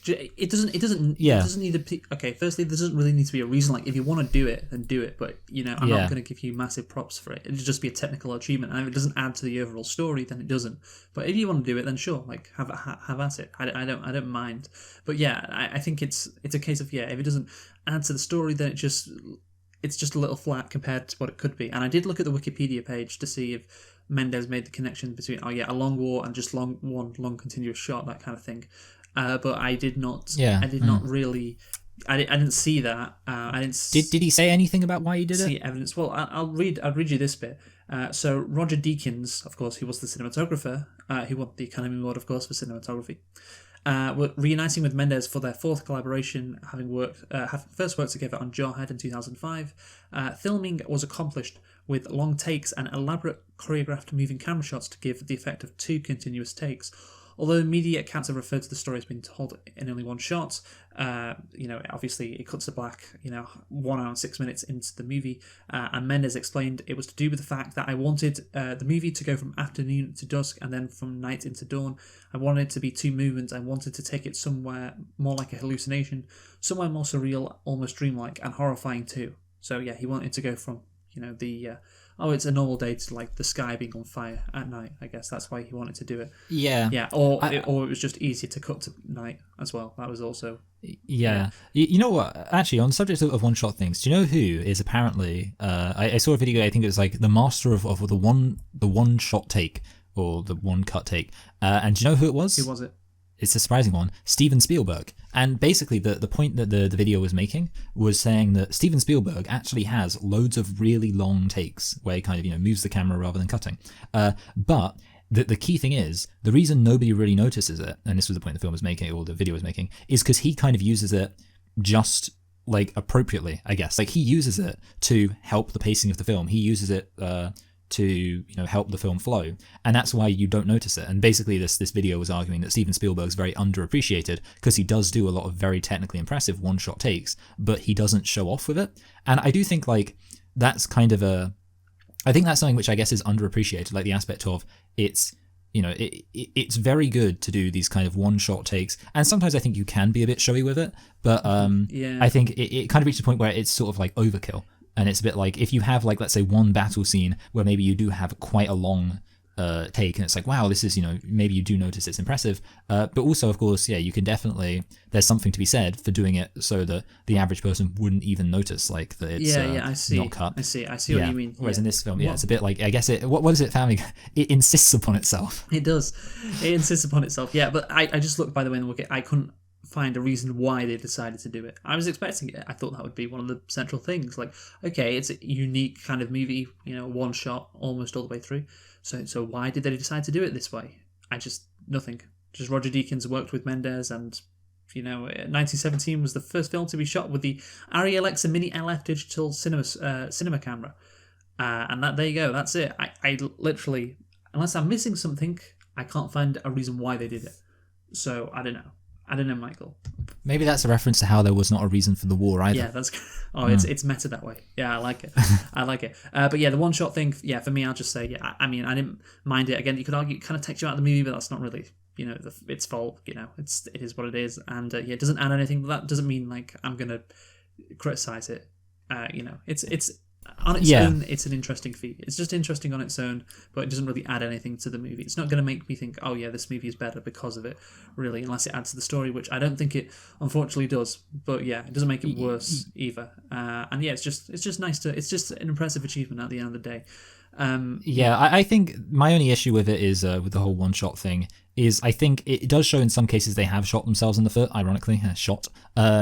It doesn't need a. Okay, firstly, there doesn't really need to be a reason. Like, if you want to do it, then do it. But I'm not going to give you massive props for it. It'll just be a technical achievement, and if it doesn't add to the overall story, then it doesn't. But if you want to do it, then sure, like have at it. I don't mind. But yeah, I think it's a case of if it doesn't add to the story, then it's just a little flat compared to what it could be. And I did look at the Wikipedia page to see if Mendes made the connection between a long war and just one long continuous shot, that kind of thing. But I did not. Yeah. I did not really. I didn't see that. I didn't. Did he say anything about why he did see it? Evidence. Well, I'll read you this bit. So Roger Deakins, of course, who was the cinematographer, who won the Academy Award, of course, for cinematography, were reuniting with Mendes for their fourth collaboration, having first worked together on Jarhead in 2005. Filming was accomplished with long takes and elaborate choreographed moving camera shots to give the effect of 2 continuous takes. Although media accounts have referred to the story as being told in only one shot, obviously it cuts to black, 1 hour and 6 minutes into the movie, and Mendes explained it was to do with the fact that I wanted the movie to go from afternoon to dusk and then from night into dawn. I wanted it to be 2 movements. I wanted to take it somewhere more like a hallucination, somewhere more surreal, almost dreamlike, and horrifying too. So yeah, he wanted to go from, it's a normal day to like the sky being on fire at night. I guess that's why he wanted to do it. Yeah. Yeah. Or it was just easier to cut to night as well. That was also. Yeah. You know what? Actually, on the subject of one-shot things, do you know who is apparently? I saw a video. I think it was like the master of the one-shot take or the one-cut take. And do you know who it was? Who was it? it's a surprising one, Steven Spielberg. And basically the point that the video was making was saying that Steven Spielberg actually has loads of really long takes where he kind of, moves the camera rather than cutting. But the key thing is, the reason nobody really notices it, and this was the point the film was making, or the video was making, is because he kind of uses it just like appropriately, I guess. Like he uses it to help the pacing of the film. He uses it to help the film flow, and that's why you don't notice it. And basically this video was arguing that Steven Spielberg's very underappreciated because he does do a lot of very technically impressive one-shot takes, but he doesn't show off with it. And I do think like that's kind of I think that's something which I guess is underappreciated, like the aspect of it's it's very good to do these kind of one-shot takes, and sometimes I think you can be a bit showy with it, but I think it kind of reaches a point where it's sort of like overkill. And it's a bit like if you have like, let's say, one battle scene where maybe you do have quite a long take, and it's like, wow, this is, maybe you do notice it's impressive. But also, of course, yeah, you can definitely, there's something to be said for doing it so that the average person wouldn't even notice like that it's I see. not cut. I see what you mean. Whereas in this film, it's a bit like, I guess what is it, family? It insists upon itself. It does. It insists upon itself. Yeah, but I just looked, by the way, in the wiki. I couldn't find a reason why they decided to do it. I was expecting it. I thought that would be one of the central things. Like, okay, it's a unique kind of movie, one shot almost all the way through. So why did they decide to do it this way? Nothing. Just Roger Deakins worked with Mendes, and 1917 was the first film to be shot with the Arri Alexa Mini LF digital cinema camera, and there you go. That's it. I literally, unless I'm missing something, I can't find a reason why they did it. So I don't know, Michael. Maybe that's a reference to how there was not a reason for the war either. Yeah, that's. It's meta that way. Yeah, I like it. I like it. But yeah, the one shot thing. Yeah, for me, I'll just say, yeah. I mean, I didn't mind it. Again, you could argue it kind of takes you out of the movie, but that's not really, its fault. It is what it is, and it doesn't add anything. But that doesn't mean like I'm gonna criticize it. It's on its own, it's an interesting feat. It's just interesting on its own, but it doesn't really add anything to the movie. It's not going to make me think, oh yeah, this movie is better because of it, really, unless it adds to the story, which I don't think it unfortunately does. But yeah, it doesn't make it worse either. And yeah, it's just nice it's just an impressive achievement at the end of the day. I think my only issue with it is with the whole one-shot thing is I think it does show in some cases they have shot themselves in the foot, ironically,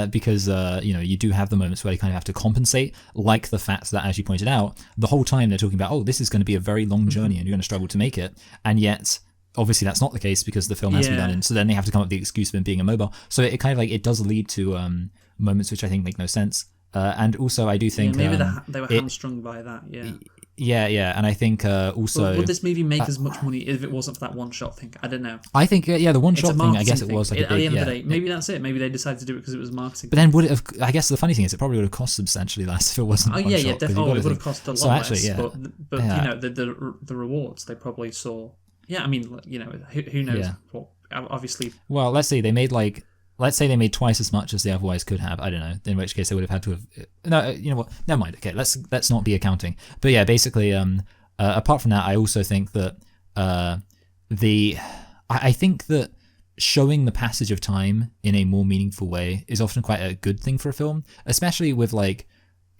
because you do have the moments where they kind of have to compensate, like the fact that, as you pointed out, the whole time they're talking about, oh, this is going to be a very long journey and you're going to struggle to make it, and yet obviously that's not the case because the film has to be done, and so then they have to come up with the excuse of it being immobile. So it kind of like, it does lead to moments which I think make no sense. And also I do think maybe they were hamstrung by that. Yeah, and I think also... Would this movie make as much money if it wasn't for that one-shot thing? I don't know. I think, the one-shot thing, I guess it was like at the end of the day. Maybe that's it. Maybe they decided to do it because it was marketing. But then would it have... I guess the funny thing is it probably would have cost substantially less if it wasn't one-shot. Yeah, definitely. It would have cost a lot less. But the rewards, they probably saw... Yeah, I mean, who knows what... Obviously... Well, let's say they made twice as much as they otherwise could have. I don't know. In which case they would have had to have. No, you know what? Never mind. Okay, let's not be accounting. But yeah, basically, apart from that, I also think that I think that showing the passage of time in a more meaningful way is often quite a good thing for a film, especially with like.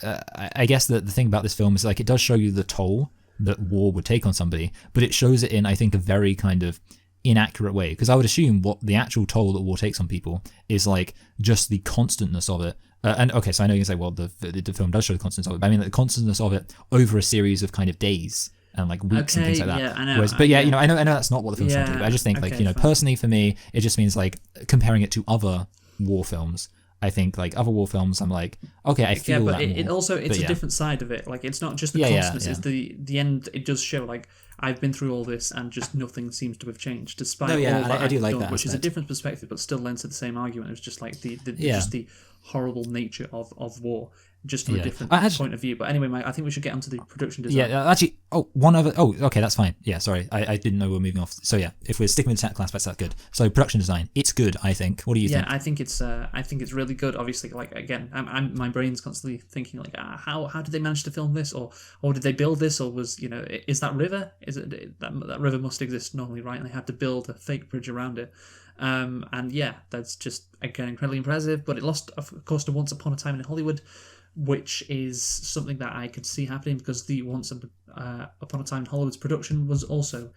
I guess that the thing about this film is like it does show you the toll that war would take on somebody, but it shows it in, I think, a very kind of inaccurate way, because I would assume what the actual toll that war takes on people is like just the constantness of it. And okay, so I know you can say, well, the film does show the constantness of it, but I mean the constantness of it over a series of kind of days and like weeks and things like that. Yeah, I know. Whereas, but I know that's not what the film's trying to do. But I just think personally for me, it just means like comparing it to other war films. I think like other war films, I'm like, okay, I feel that more. It's a different side of it. Like it's not just the constantness; it's the end. It does show like I've been through all this and just nothing seems to have changed, despite all that I do like done, that which aspect. is a different perspective, but still lends to the same argument. It was just like just the horrible nature of war, just from a different point of view. But anyway, Mike, I think we should get onto the production design. Okay, that's fine. Yeah, sorry, I didn't know we were moving off. So yeah, if we're sticking with the technical aspects, that's good. So production design, it's good, I think. What do you think? Yeah, I think it's really good. Obviously, like again, my brain's constantly thinking like, how did they manage to film this, or did they build this, or was is that river? Is it that river must exist normally, right? And they had to build a fake bridge around it. And yeah, that's just again incredibly impressive. But it lost, of course, to Once Upon a Time in Hollywood, which is something that I could see happening because the Once Upon a Time in Hollywood's production was also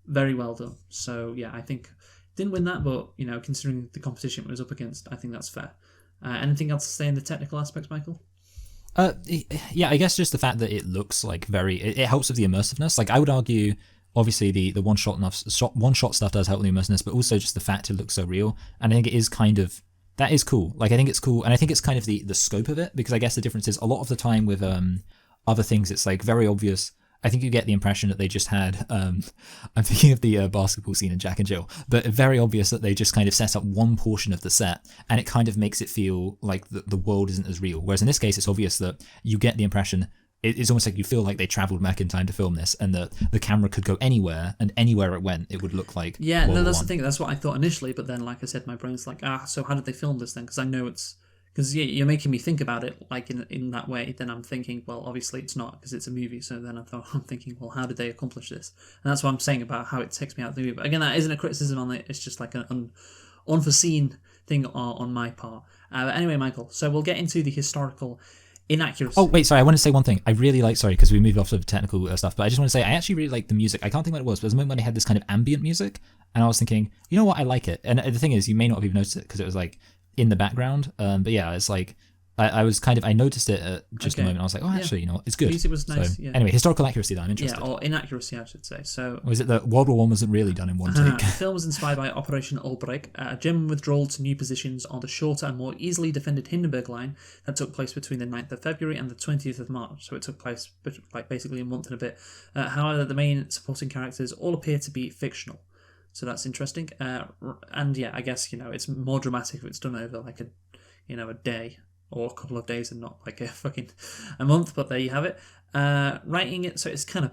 very well done. So yeah, I think Didn't win that, but considering the competition it was up against, I think that's fair. Anything else to say in the technical aspects, Michael? Yeah, I guess just the fact that it looks like it helps with the immersiveness. Like I would argue, obviously the one shot stuff does help with the immersiveness, but also just the fact it looks so real. And I think it is that is cool. Like I think it's cool, and I think it's kind of the scope of it, because I guess the difference is a lot of the time with other things, it's like very obvious. I think you get the impression that they just had, I'm thinking of the basketball scene in Jack and Jill, but very obvious that they just kind of set up one portion of the set, and it kind of makes it feel like the world isn't as real. Whereas in this case, it's obvious that you get the impression, it's almost like you feel like they traveled back in time to film this, and that the camera could go anywhere, and anywhere it went, it would look like Yeah, World no, that's War the thing. That's what I thought initially, but then, like I said, my brain's like, so how did they film this then? Because I know it's... Because you're making me think about it like in that way. Then I'm thinking, well, obviously it's not, because it's a movie. So then I'm thinking, well, how did they accomplish this? And that's what I'm saying about how it takes me out of the movie. But again, that isn't a criticism on it. It's just like an unforeseen thing on my part. But anyway, Michael, so we'll get into the historical inaccuracy. Oh, wait, sorry, I want to say one thing. I really like, sorry, because we moved off of technical stuff, but I just want to say I actually really like the music. I can't think what it was, but there's a moment when they had this kind of ambient music, and I was thinking, you know what, I like it. And the thing is, you may not have even noticed it because it was like in the background, but yeah, it's like I noticed it at just a moment. I was like, oh, actually, it's good. It was nice. So, Anyway, historical accuracy that I'm interested. Yeah, or inaccuracy, I should say. So, was it that World War I wasn't really done in one take? The film was inspired by Operation Ulbricht, a German withdrawal to new positions on the shorter and more easily defended Hindenburg Line that took place between the 9th of February and the 20th of March. So it took place like basically a month and a bit. However, the main supporting characters all appear to be fictional. So that's interesting. And yeah, I guess, it's more dramatic if it's done over like a day or a couple of days and not like a month, but there you have it. Writing it, so it's kind of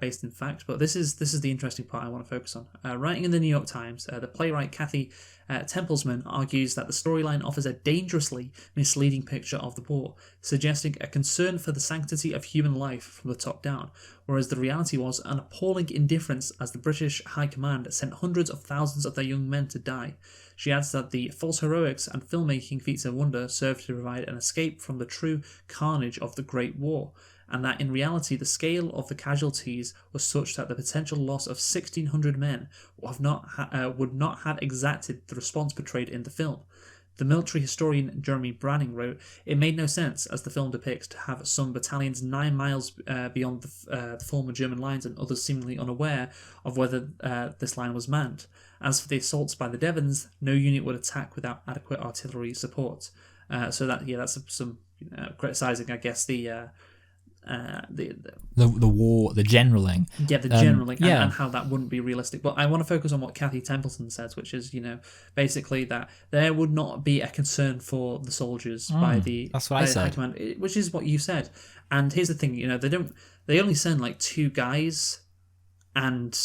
based in fact, but this is the interesting part I want to focus on. Writing in the New York Times, the playwright Kathy Templesman argues that the storyline offers a dangerously misleading picture of the war, suggesting a concern for the sanctity of human life from the top down, whereas the reality was an appalling indifference as the British High Command sent hundreds of thousands of their young men to die. She adds that the false heroics and filmmaking feats of wonder served to provide an escape from the true carnage of the Great War, and that in reality the scale of the casualties was such that the potential loss of 1,600 men would not have exacted the response portrayed in the film. The military historian Jeremy Branning wrote, "It made no sense, as the film depicts, to have some battalions 9 miles beyond the former German lines and others seemingly unaware of whether this line was manned. As for the assaults by the Deakins, no unit would attack without adequate artillery support." So that's some criticising, I guess, the war, the generaling. Yeah, the generaling, and how that wouldn't be realistic. But I want to focus on what Kathy Templeton says, which is, basically that there would not be a concern for the soldiers by the High Command, which is what you said. And here's the thing, they only send like 2 guys, and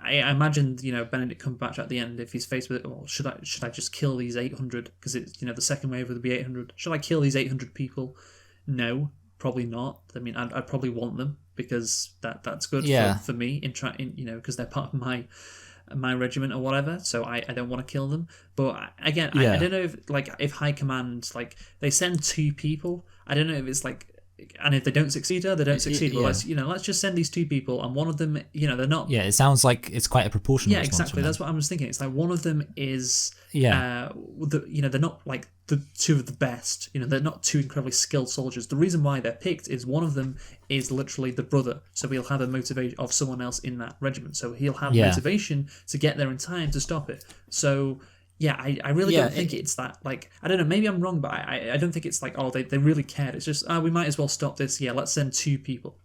I imagine Benedict Cumberbatch at the end, if he's faced with it, well, should I just kill these 800 because it's the second wave would be 800. Should I kill these 800 people? No. Probably not. I mean, I'd probably want them because that's good for me because they're part of my regiment or whatever. So I don't want to kill them. But again, I don't know if High Command they send 2 people. I don't know if it's and if they don't succeed, they don't succeed. Well, let's just send these 2 people, and one of them, they're not. Yeah, it sounds like it's quite a proportional. Yeah, exactly. That's what I was thinking. It's like one of them is. They're not like the 2 of the best. They're not 2 incredibly skilled soldiers. The reason why they're picked is one of them is literally the brother, so he'll have a motivation of someone else in that regiment. So he'll have motivation to get there in time to stop it. So. Yeah, I really don't think it's that, I don't know, maybe I'm wrong, but I don't think it's they really cared. It's just, we might as well stop this. Yeah, let's send 2 people.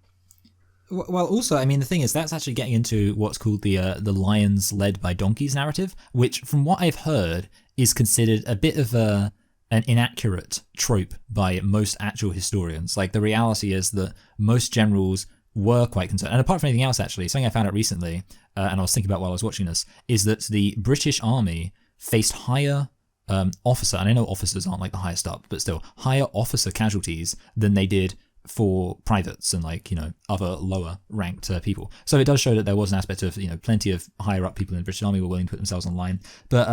Well, also, I mean, the thing is, that's actually getting into what's called the lions led by donkeys narrative, which, from what I've heard, is considered a bit of an inaccurate trope by most actual historians. Like, the reality is that most generals were quite concerned. And apart from anything else, actually, something I found out recently, and I was thinking about while I was watching this, is that the British Army faced higher officer, and I know officers aren't like the highest up, but still higher officer casualties than they did for privates and other lower ranked people. So it does show that there was an aspect of plenty of higher up people in the British Army were willing to put themselves on line. But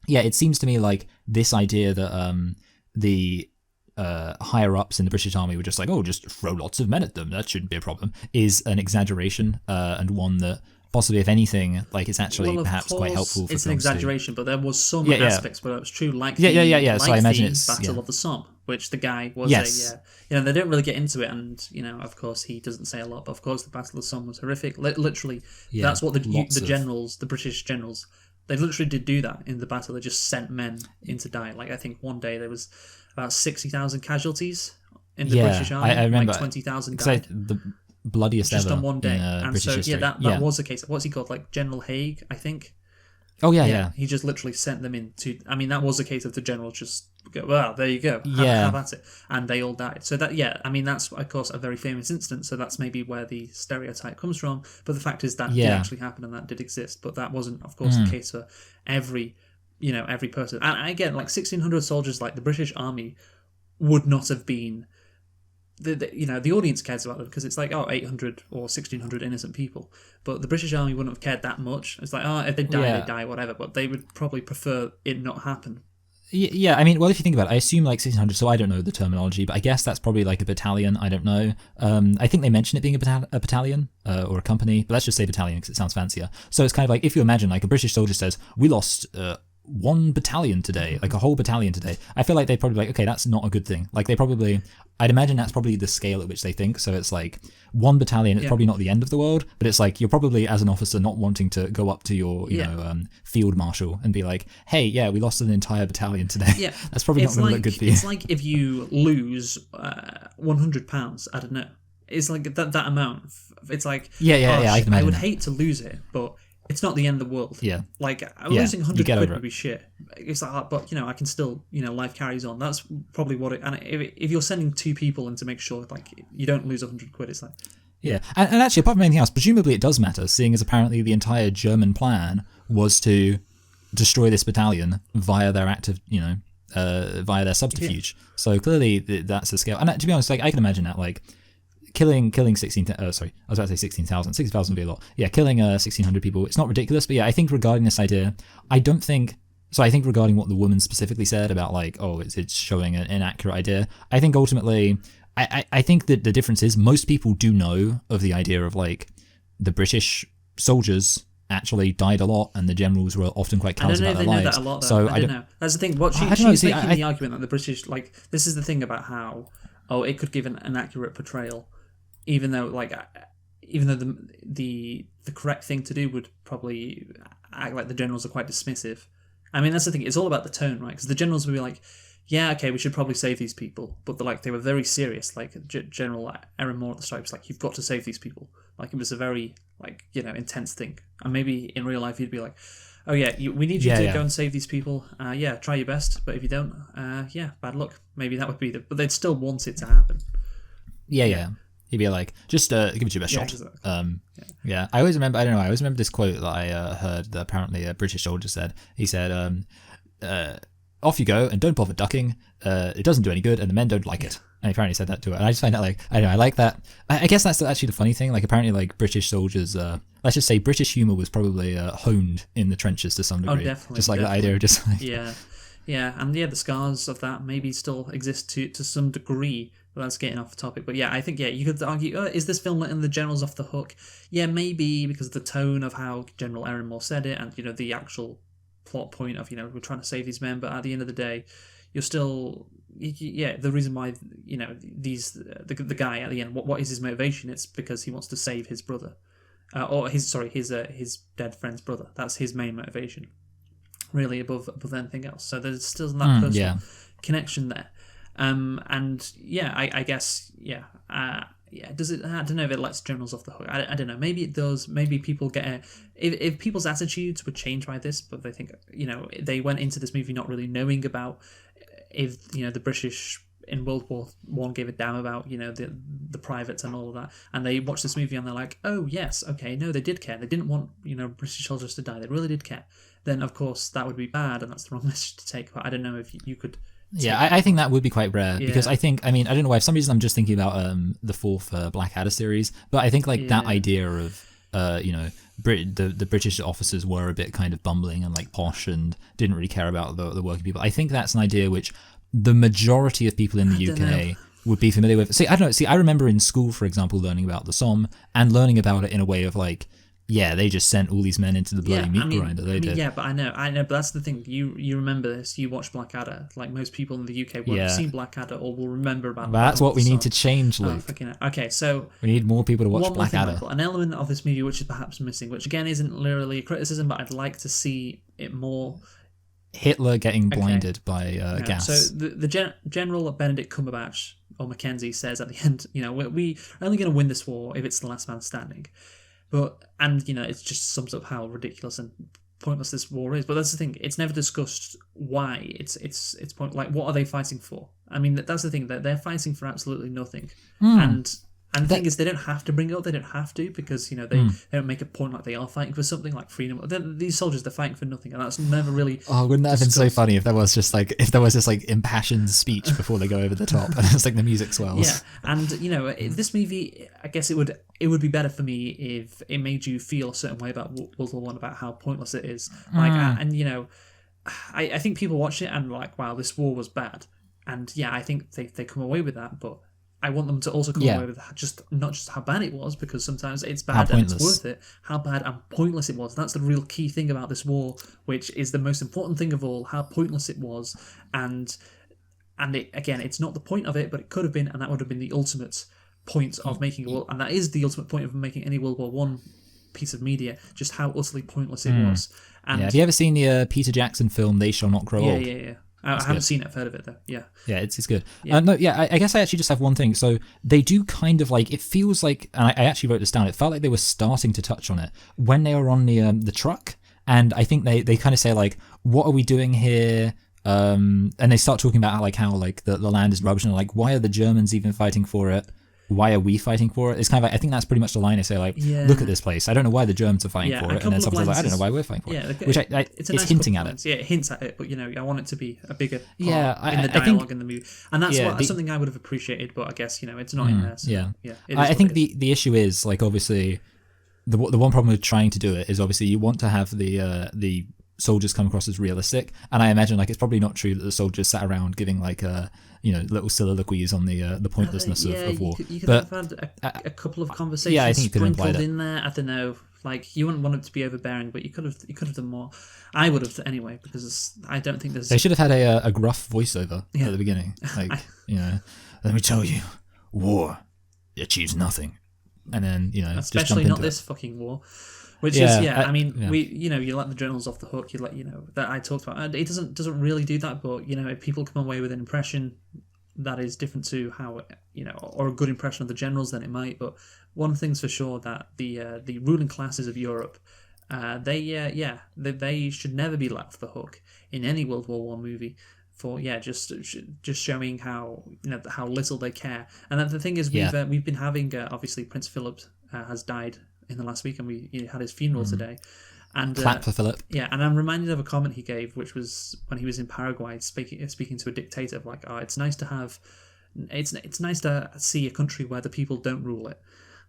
it seems to me like this idea that the higher ups in the British Army were just just throw lots of men at them, that shouldn't be a problem, is an exaggeration, and one that possibly, if anything, like it's actually Well, perhaps quite helpful for it's an films exaggeration, but there was some Yeah, yeah. aspects where it was true, like Yeah. So I imagine the it's Battle of the Somme, which the guy was Yes. they don't really get into it, and of course he doesn't say a lot, but of course the Battle of the Somme was horrific. Literally, that's what the British generals, they literally did do that in the battle. They just sent men in to die. Like I think one day there was about 60,000 casualties in the British army. I remember, like 20,000 died. the bloodiest Just ever on one day, in and British so history. that was the case. What's he called? Like General Haig, I think. Oh yeah. He just literally sent them in to. I mean, that was the case of the general just go. Well, there you go. Have at it, and they all died. So I mean, that's of course a very famous incident. So that's maybe where the stereotype comes from. But the fact is that did actually happen, and that did exist. But that wasn't, of course, the case for every person. And again, like 1,600 soldiers, like the British Army, would not have been. The audience cares about them because it's like 800 or 1,600 innocent people, but the British Army wouldn't have cared that much. It's like if they die, they die, whatever. But they would probably prefer it not happen. Yeah, I mean, well, if you think about it, I assume like 1,600. So I don't know the terminology, but I guess that's probably like a battalion. I don't know. I think they mention it being a battalion or a company, but let's just say battalion because it sounds fancier. So it's kind of like if you imagine like a British soldier says, "We lost." 1 battalion today, like a whole battalion today. I feel like they'd probably be like, okay, that's not a good thing. Like I'd imagine that's probably the scale at which they think. So it's like 1 battalion, it's probably not the end of the world, but it's like you're probably as an officer not wanting to go up to your, field marshal and be like, hey, we lost an entire battalion today. Yeah. That's probably not going to look good for you. It's like if you lose £100, I don't know. It's like that amount. It's like, I would hate to lose it, but it's not the end of the world. Yeah. Like, losing 100 quid would be shit. It's like, but, I can still, life carries on. That's probably what it... And if you're sending 2 people in to make sure, like, you don't lose 100 quid, it's like... Yeah. And actually, apart from anything else, presumably it does matter, seeing as apparently the entire German plan was to destroy this battalion via their active, via their subterfuge. Yeah. So clearly that's the scale. And to be honest, like, I can imagine that, like... Killing 16,000, I was about to say 16,000. 60,000 would be a lot. Yeah, killing 1,600 people, it's not ridiculous, but I think regarding this idea, I think regarding what the woman specifically said about like, it's showing an inaccurate idea, I think ultimately, I think that the difference is most people do know of the idea of like the British soldiers actually died a lot and the generals were often quite careless about their lives. I don't know if they know that a lot, though. So I don't know. That's the thing. What she's making the argument that the British, like, this is the thing about how, it could give an accurate portrayal. Even though the correct thing to do would probably act like the generals are quite dismissive. I mean, that's the thing. It's all about the tone, right? Because the generals would be like, yeah, okay, we should probably save these people. But they were very serious. Like, General Aaron Moore at the start was like, you've got to save these people. Like, it was a very, intense thing. And maybe in real life, he'd be like, oh, yeah, we need you to go and save these people. Try your best. But if you don't, bad luck. Maybe that would be but they'd still want it to happen. Yeah. He'd be like, just give it your best shot. Exactly. I always remember this quote that I heard that apparently a British soldier said. He said, off you go and don't bother ducking. It doesn't do any good and the men don't like it. And he apparently said that to her. And I just find that I like that. I guess that's actually the funny thing. Like apparently like British soldiers, let's just say British humour was probably honed in the trenches to some degree. Oh, definitely. Just like the idea of just like... Yeah, and the scars of that maybe still exist to some degree. But that's getting off the topic. But I think you could argue, is this film letting the generals off the hook? Yeah, maybe because of the tone of how General Aaron Moore said it, and the actual plot point of we're trying to save these men. But at the end of the day, you're still the reason why the guy at the end, what is his motivation? It's because he wants to save his brother, or his dead friend's brother. That's his main motivation, really above anything else. So there's still that personal connection there. I guess does it? I don't know if it lets generals off the hook. I don't know. Maybe it does. Maybe people get if people's attitudes were changed by this, but they think they went into this movie not really knowing about if the British in World War I gave a damn about the privates and all of that, and they watch this movie and they're like, oh yes, okay, no, they did care. They didn't want British soldiers to die. They really did care. Then of course that would be bad, and that's the wrong message to take. But I don't know if you could. Yeah, I think that would be quite rare because I think, I don't know why, for some reason I'm just thinking about the fourth Blackadder series, but I think that idea of, the British officers were a bit kind of bumbling and like posh and didn't really care about the working people. I think that's an idea which the majority of people in the UK would be familiar with. I don't know. I remember in school, for example, learning about the Somme and learning about it in a way of like, Yeah, they just sent all these men into the bloody meat grinder. They did. Yeah, but I know, but that's the thing. You remember this. You watch Blackadder. Like most people in the UK will have seen Blackadder or will remember about. But that's what we need to change, Luke. Okay, so we need more people to watch Blackadder. Michael, an element of this movie which is perhaps missing, which again isn't literally a criticism, but I'd like to see it more. Hitler getting blinded by gas. So the General Benedict Cumberbatch or Mackenzie says at the end, we're only going to win this war if it's the last man standing. It just sums up how ridiculous and pointless this war is. But that's the thing; it's never discussed why it's point. Like, what are they fighting for? I mean, that's the thing, that they're fighting for absolutely nothing. And the thing is, they don't have to bring it up. They don't have to, because they don't make a point like they are fighting for something like freedom. These soldiers, they're fighting for nothing, and that's never really. Oh, wouldn't that have been so funny if there was just this impassioned speech before they go over the top, and it's like the music swells. Yeah, and this movie, I guess it would be better for me if it made you feel a certain way about World War One, about how pointless it is. I think people watch it and like, wow, this war was bad, and I think they come away with that, but I want them to also come away with not just how bad it was, because sometimes it's bad and it's worth it. How bad and pointless it was. That's the real key thing about this war, which is the most important thing of all. How pointless it was, and it's not the point of it, but it could have been, and that would have been the ultimate point of making a war, and that is the ultimate point of making any World War One piece of media. Just how utterly pointless it was. And have you ever seen the Peter Jackson film "They Shall Not Grow Old"? Yeah. I haven't seen it. I've heard of it though. Yeah, it's good. Yeah. I guess I actually just have one thing. So they do kind of like, it feels like, and I actually wrote this down. It felt like they were starting to touch on it when they were on the truck, and I think they kind of say like, "What are we doing here?" And they start talking about how the land is rubbish, and like, why are the Germans even fighting for it? Why are we fighting for it? It's kind of like, I think that's pretty much the line they say, like, look at this place. I don't know why the Germans are fighting for it. And then someone's like, I don't know why we're fighting for it. Which it's nice hinting at it. Yeah, it hints at it, but I want it to be a bigger part in the dialogue in the movie. And that's something I would have appreciated, but I guess, it's not in there. So, I think the issue is, like, obviously, the one problem with trying to do it is obviously you want to have the soldiers come across as realistic, and I imagine like it's probably not true that the soldiers sat around giving like little soliloquies on the pointlessness of war. You could have had a couple of conversations I think you could sprinkled in there. I don't know, like you wouldn't want it to be overbearing, but you could have done more. I would have anyway, because I don't think there's. They should have had a gruff voiceover at the beginning, like let me tell you, war achieves nothing, and then especially just not this fucking war. Which we you let the journals off the hook. You let that I talked about. And it doesn't really do that, but if people come away with an impression that is different to how or a good impression of the generals, then it might. But one thing's for sure, that the ruling classes of Europe, they should never be let off the hook in any World War One movie for just showing how how little they care. And then the thing is, we've been having obviously Prince Philip has died in the last week, and we had his funeral today. And clap for Philip. Yeah, and I'm reminded of a comment he gave, which was when he was in Paraguay speaking to a dictator, like, it's nice to see a country where the people don't rule it.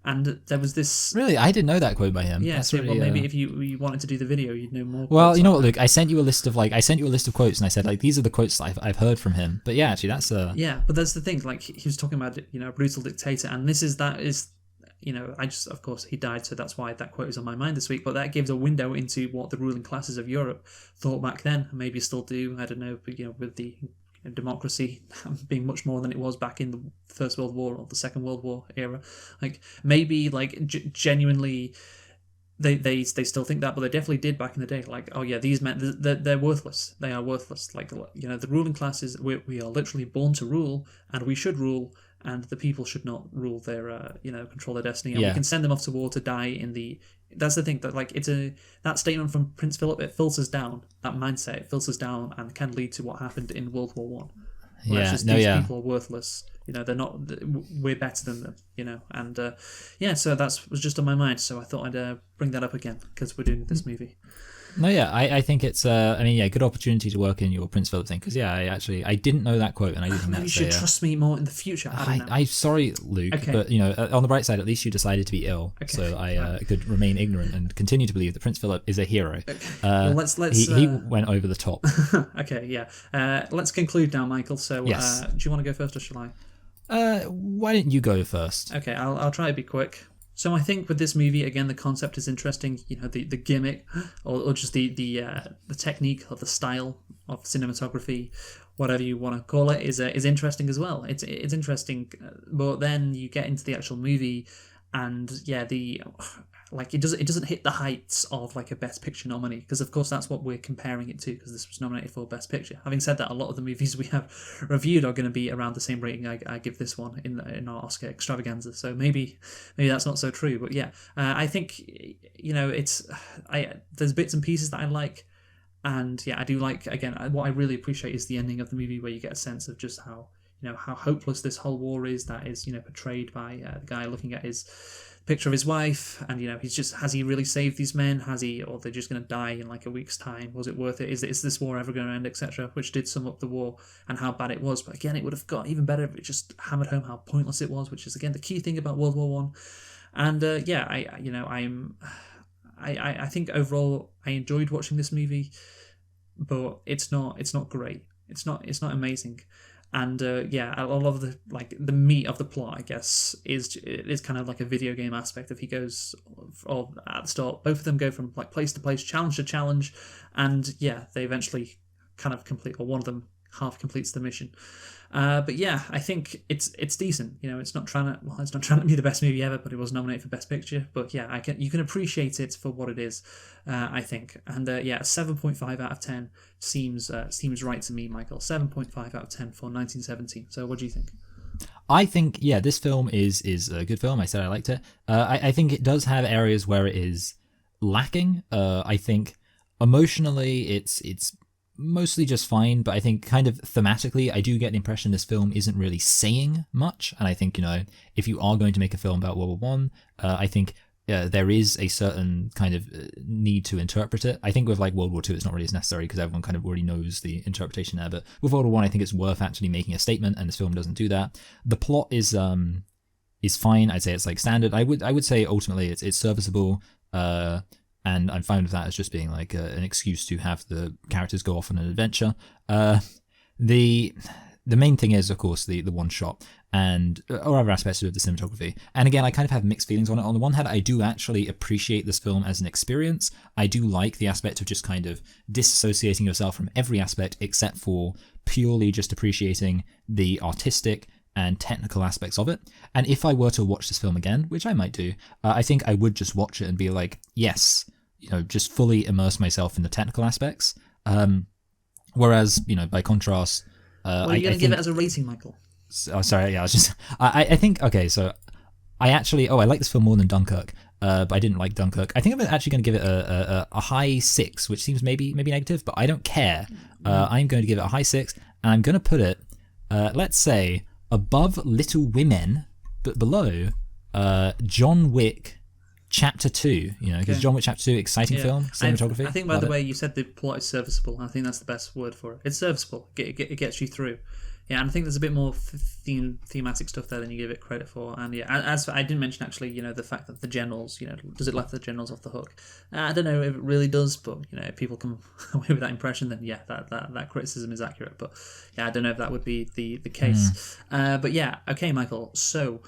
And there was this. Really, I didn't know that quote by him. Yeah, that's really, maybe if you wanted to do the video, you'd know more. Well, you know what, Luke? I sent you a list of quotes, and I said like these are the quotes that I've heard from him. But yeah, actually, that's yeah, but that's the thing. Like he was talking about a brutal dictator, and that is. Of course, he died, so that's why that quote is on my mind this week. But that gives a window into what the ruling classes of Europe thought back then, and maybe still do. I don't know, but with the democracy being much more than it was back in the First World War or the Second World War era, like maybe genuinely, they still think that, but they definitely did back in the day. Like, oh yeah, these men, they're worthless. They are worthless. Like the ruling classes, we are literally born to rule, and we should rule. And the people should not rule their, control their destiny. And we can send them off to war to die in the. That's the thing, that like that statement from Prince Philip, it filters down, that mindset, it filters down and can lead to what happened in World War One. These people are worthless. They're not. We're better than them. And so that was just on my mind. So I thought I'd bring that up again because we're doing this movie. No, yeah, I think it's good opportunity to work in your Prince Philip thing, because I didn't know that quote, and I didn't. Maybe you should trust me more in the future. I'm sorry, Luke, but on the bright side, at least you decided to be ill, so I could remain ignorant and continue to believe that Prince Philip is a hero. Okay. Well, let's he went over the top. Okay, yeah. Let's conclude now, Michael. So, yes. Do you want to go first, or shall I? Why didn't you go first? Okay, I'll try to be quick. So I think with this movie, again, the concept is interesting. You know, the gimmick, or just the technique of the style of cinematography, whatever you want to call it, is interesting as well. It's interesting, but then you get into the actual movie, and yeah, it doesn't hit the heights of like a Best Picture nominee, because of course that's what we're comparing it to, because this was nominated for Best Picture. Having said that, a lot of the movies we have reviewed are going to be around the same rating I give this one in our Oscar extravaganza. So maybe that's not so true, but yeah, I think there's bits and pieces that I like, and yeah, I do like, again, what I really appreciate is the ending of the movie, where you get a sense of just how hopeless this whole war is, that is portrayed by the guy looking at his picture of his wife, and has he really saved these men? Has he, or they're just going to die in like a week's time? Was it worth it? Is this war ever going to end, etc.? Which did sum up the war and how bad it was. But again, it would have got even better if it just hammered home how pointless it was, which is again the key thing about World War One. And I think overall I enjoyed watching this movie, but it's not great. It's not amazing. And a lot of the meat of the plot, I guess, is kind of like a video game aspect. If he goes, or at the start, both of them go from like place to place, challenge to challenge, and yeah, they eventually kind of complete, or one of them half completes the mission. But yeah, I think it's decent. It's not trying to be the best movie ever, but it was nominated for Best Picture. But yeah, you can appreciate it for what it is, I think. And 7.5 out of 10 seems right to me, Michael. 7.5 out of 10 for 1917. So what do you think? I think, yeah, this film is a good film. I said I liked it. I think it does have areas where it is lacking. I think emotionally it's mostly just fine, but I think kind of thematically, I do get the impression this film isn't really saying much. And I think, if you are going to make a film about World War One, I think there is a certain kind of need to interpret it. I think with like World War Two, it's not really as necessary because everyone kind of already knows the interpretation there. But with World War One, I think it's worth actually making a statement, and this film doesn't do that. The plot is fine. I'd say it's like standard. I would say ultimately it's serviceable. And I'm fine with that as just being like an excuse to have the characters go off on an adventure. The main thing is, of course, the one shot and or other aspects of the cinematography. And again, I kind of have mixed feelings on it. On the one hand, I do actually appreciate this film as an experience. I do like the aspect of just kind of disassociating yourself from every aspect except for purely just appreciating the artistic and technical aspects of it. And if I were to watch this film again, which I might do, I think I would just watch it and be like, yes, just fully immerse myself in the technical aspects. Whereas, by contrast, what are you going to give it as a rating, Michael? Sorry, yeah, I think, okay, so I like this film more than Dunkirk, but I didn't like Dunkirk. I think I'm actually going to give it a high 6, which seems maybe negative, but I don't care. I'm going to give it a high 6, and I'm going to put it, let's say, above Little Women, but below John Wick Chapter 2, because John Wick Chapter 2, exciting film, cinematography. I think, by the way, you said the plot is serviceable. I think that's the best word for it. It's serviceable. It gets you through. Yeah, and I think there's a bit more thematic stuff there than you give it credit for. And yeah, as for, I didn't mention actually, the fact that the generals, does it let the generals off the hook? I don't know if it really does, but if people come away with that impression, then yeah, that criticism is accurate. But yeah, I don't know if that would be the case. But yeah, okay, Michael. So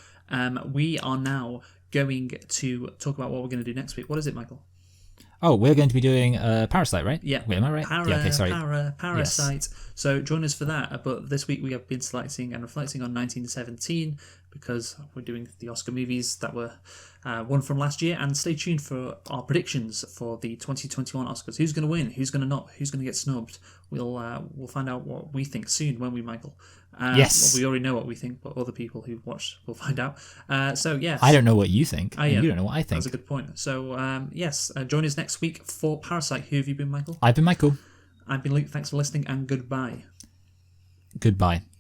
we are now going to talk about what we're going to do next week. What is it, Michael? Oh, we're going to be doing Parasite, right? Yeah. Wait, am I right? Yeah, okay, sorry. Parasite. Yes. So join us for that. But this week we have been selecting and reflecting on 1917 because we're doing the Oscar movies that were won from last year. And stay tuned for our predictions for the 2021 Oscars. Who's going to win? Who's going to not? Who's going to get snubbed? We'll find out what we think soon, won't we, Michael? Yes. Well, we already know what we think, but other people who watch will find out. So, yes. I don't know what you think. Yeah. You don't know what I think. That's a good point. So, yes, join us next week for Parasite. Who have you been, Michael? I've been Michael. I've been Luke. Thanks for listening, and goodbye. Goodbye.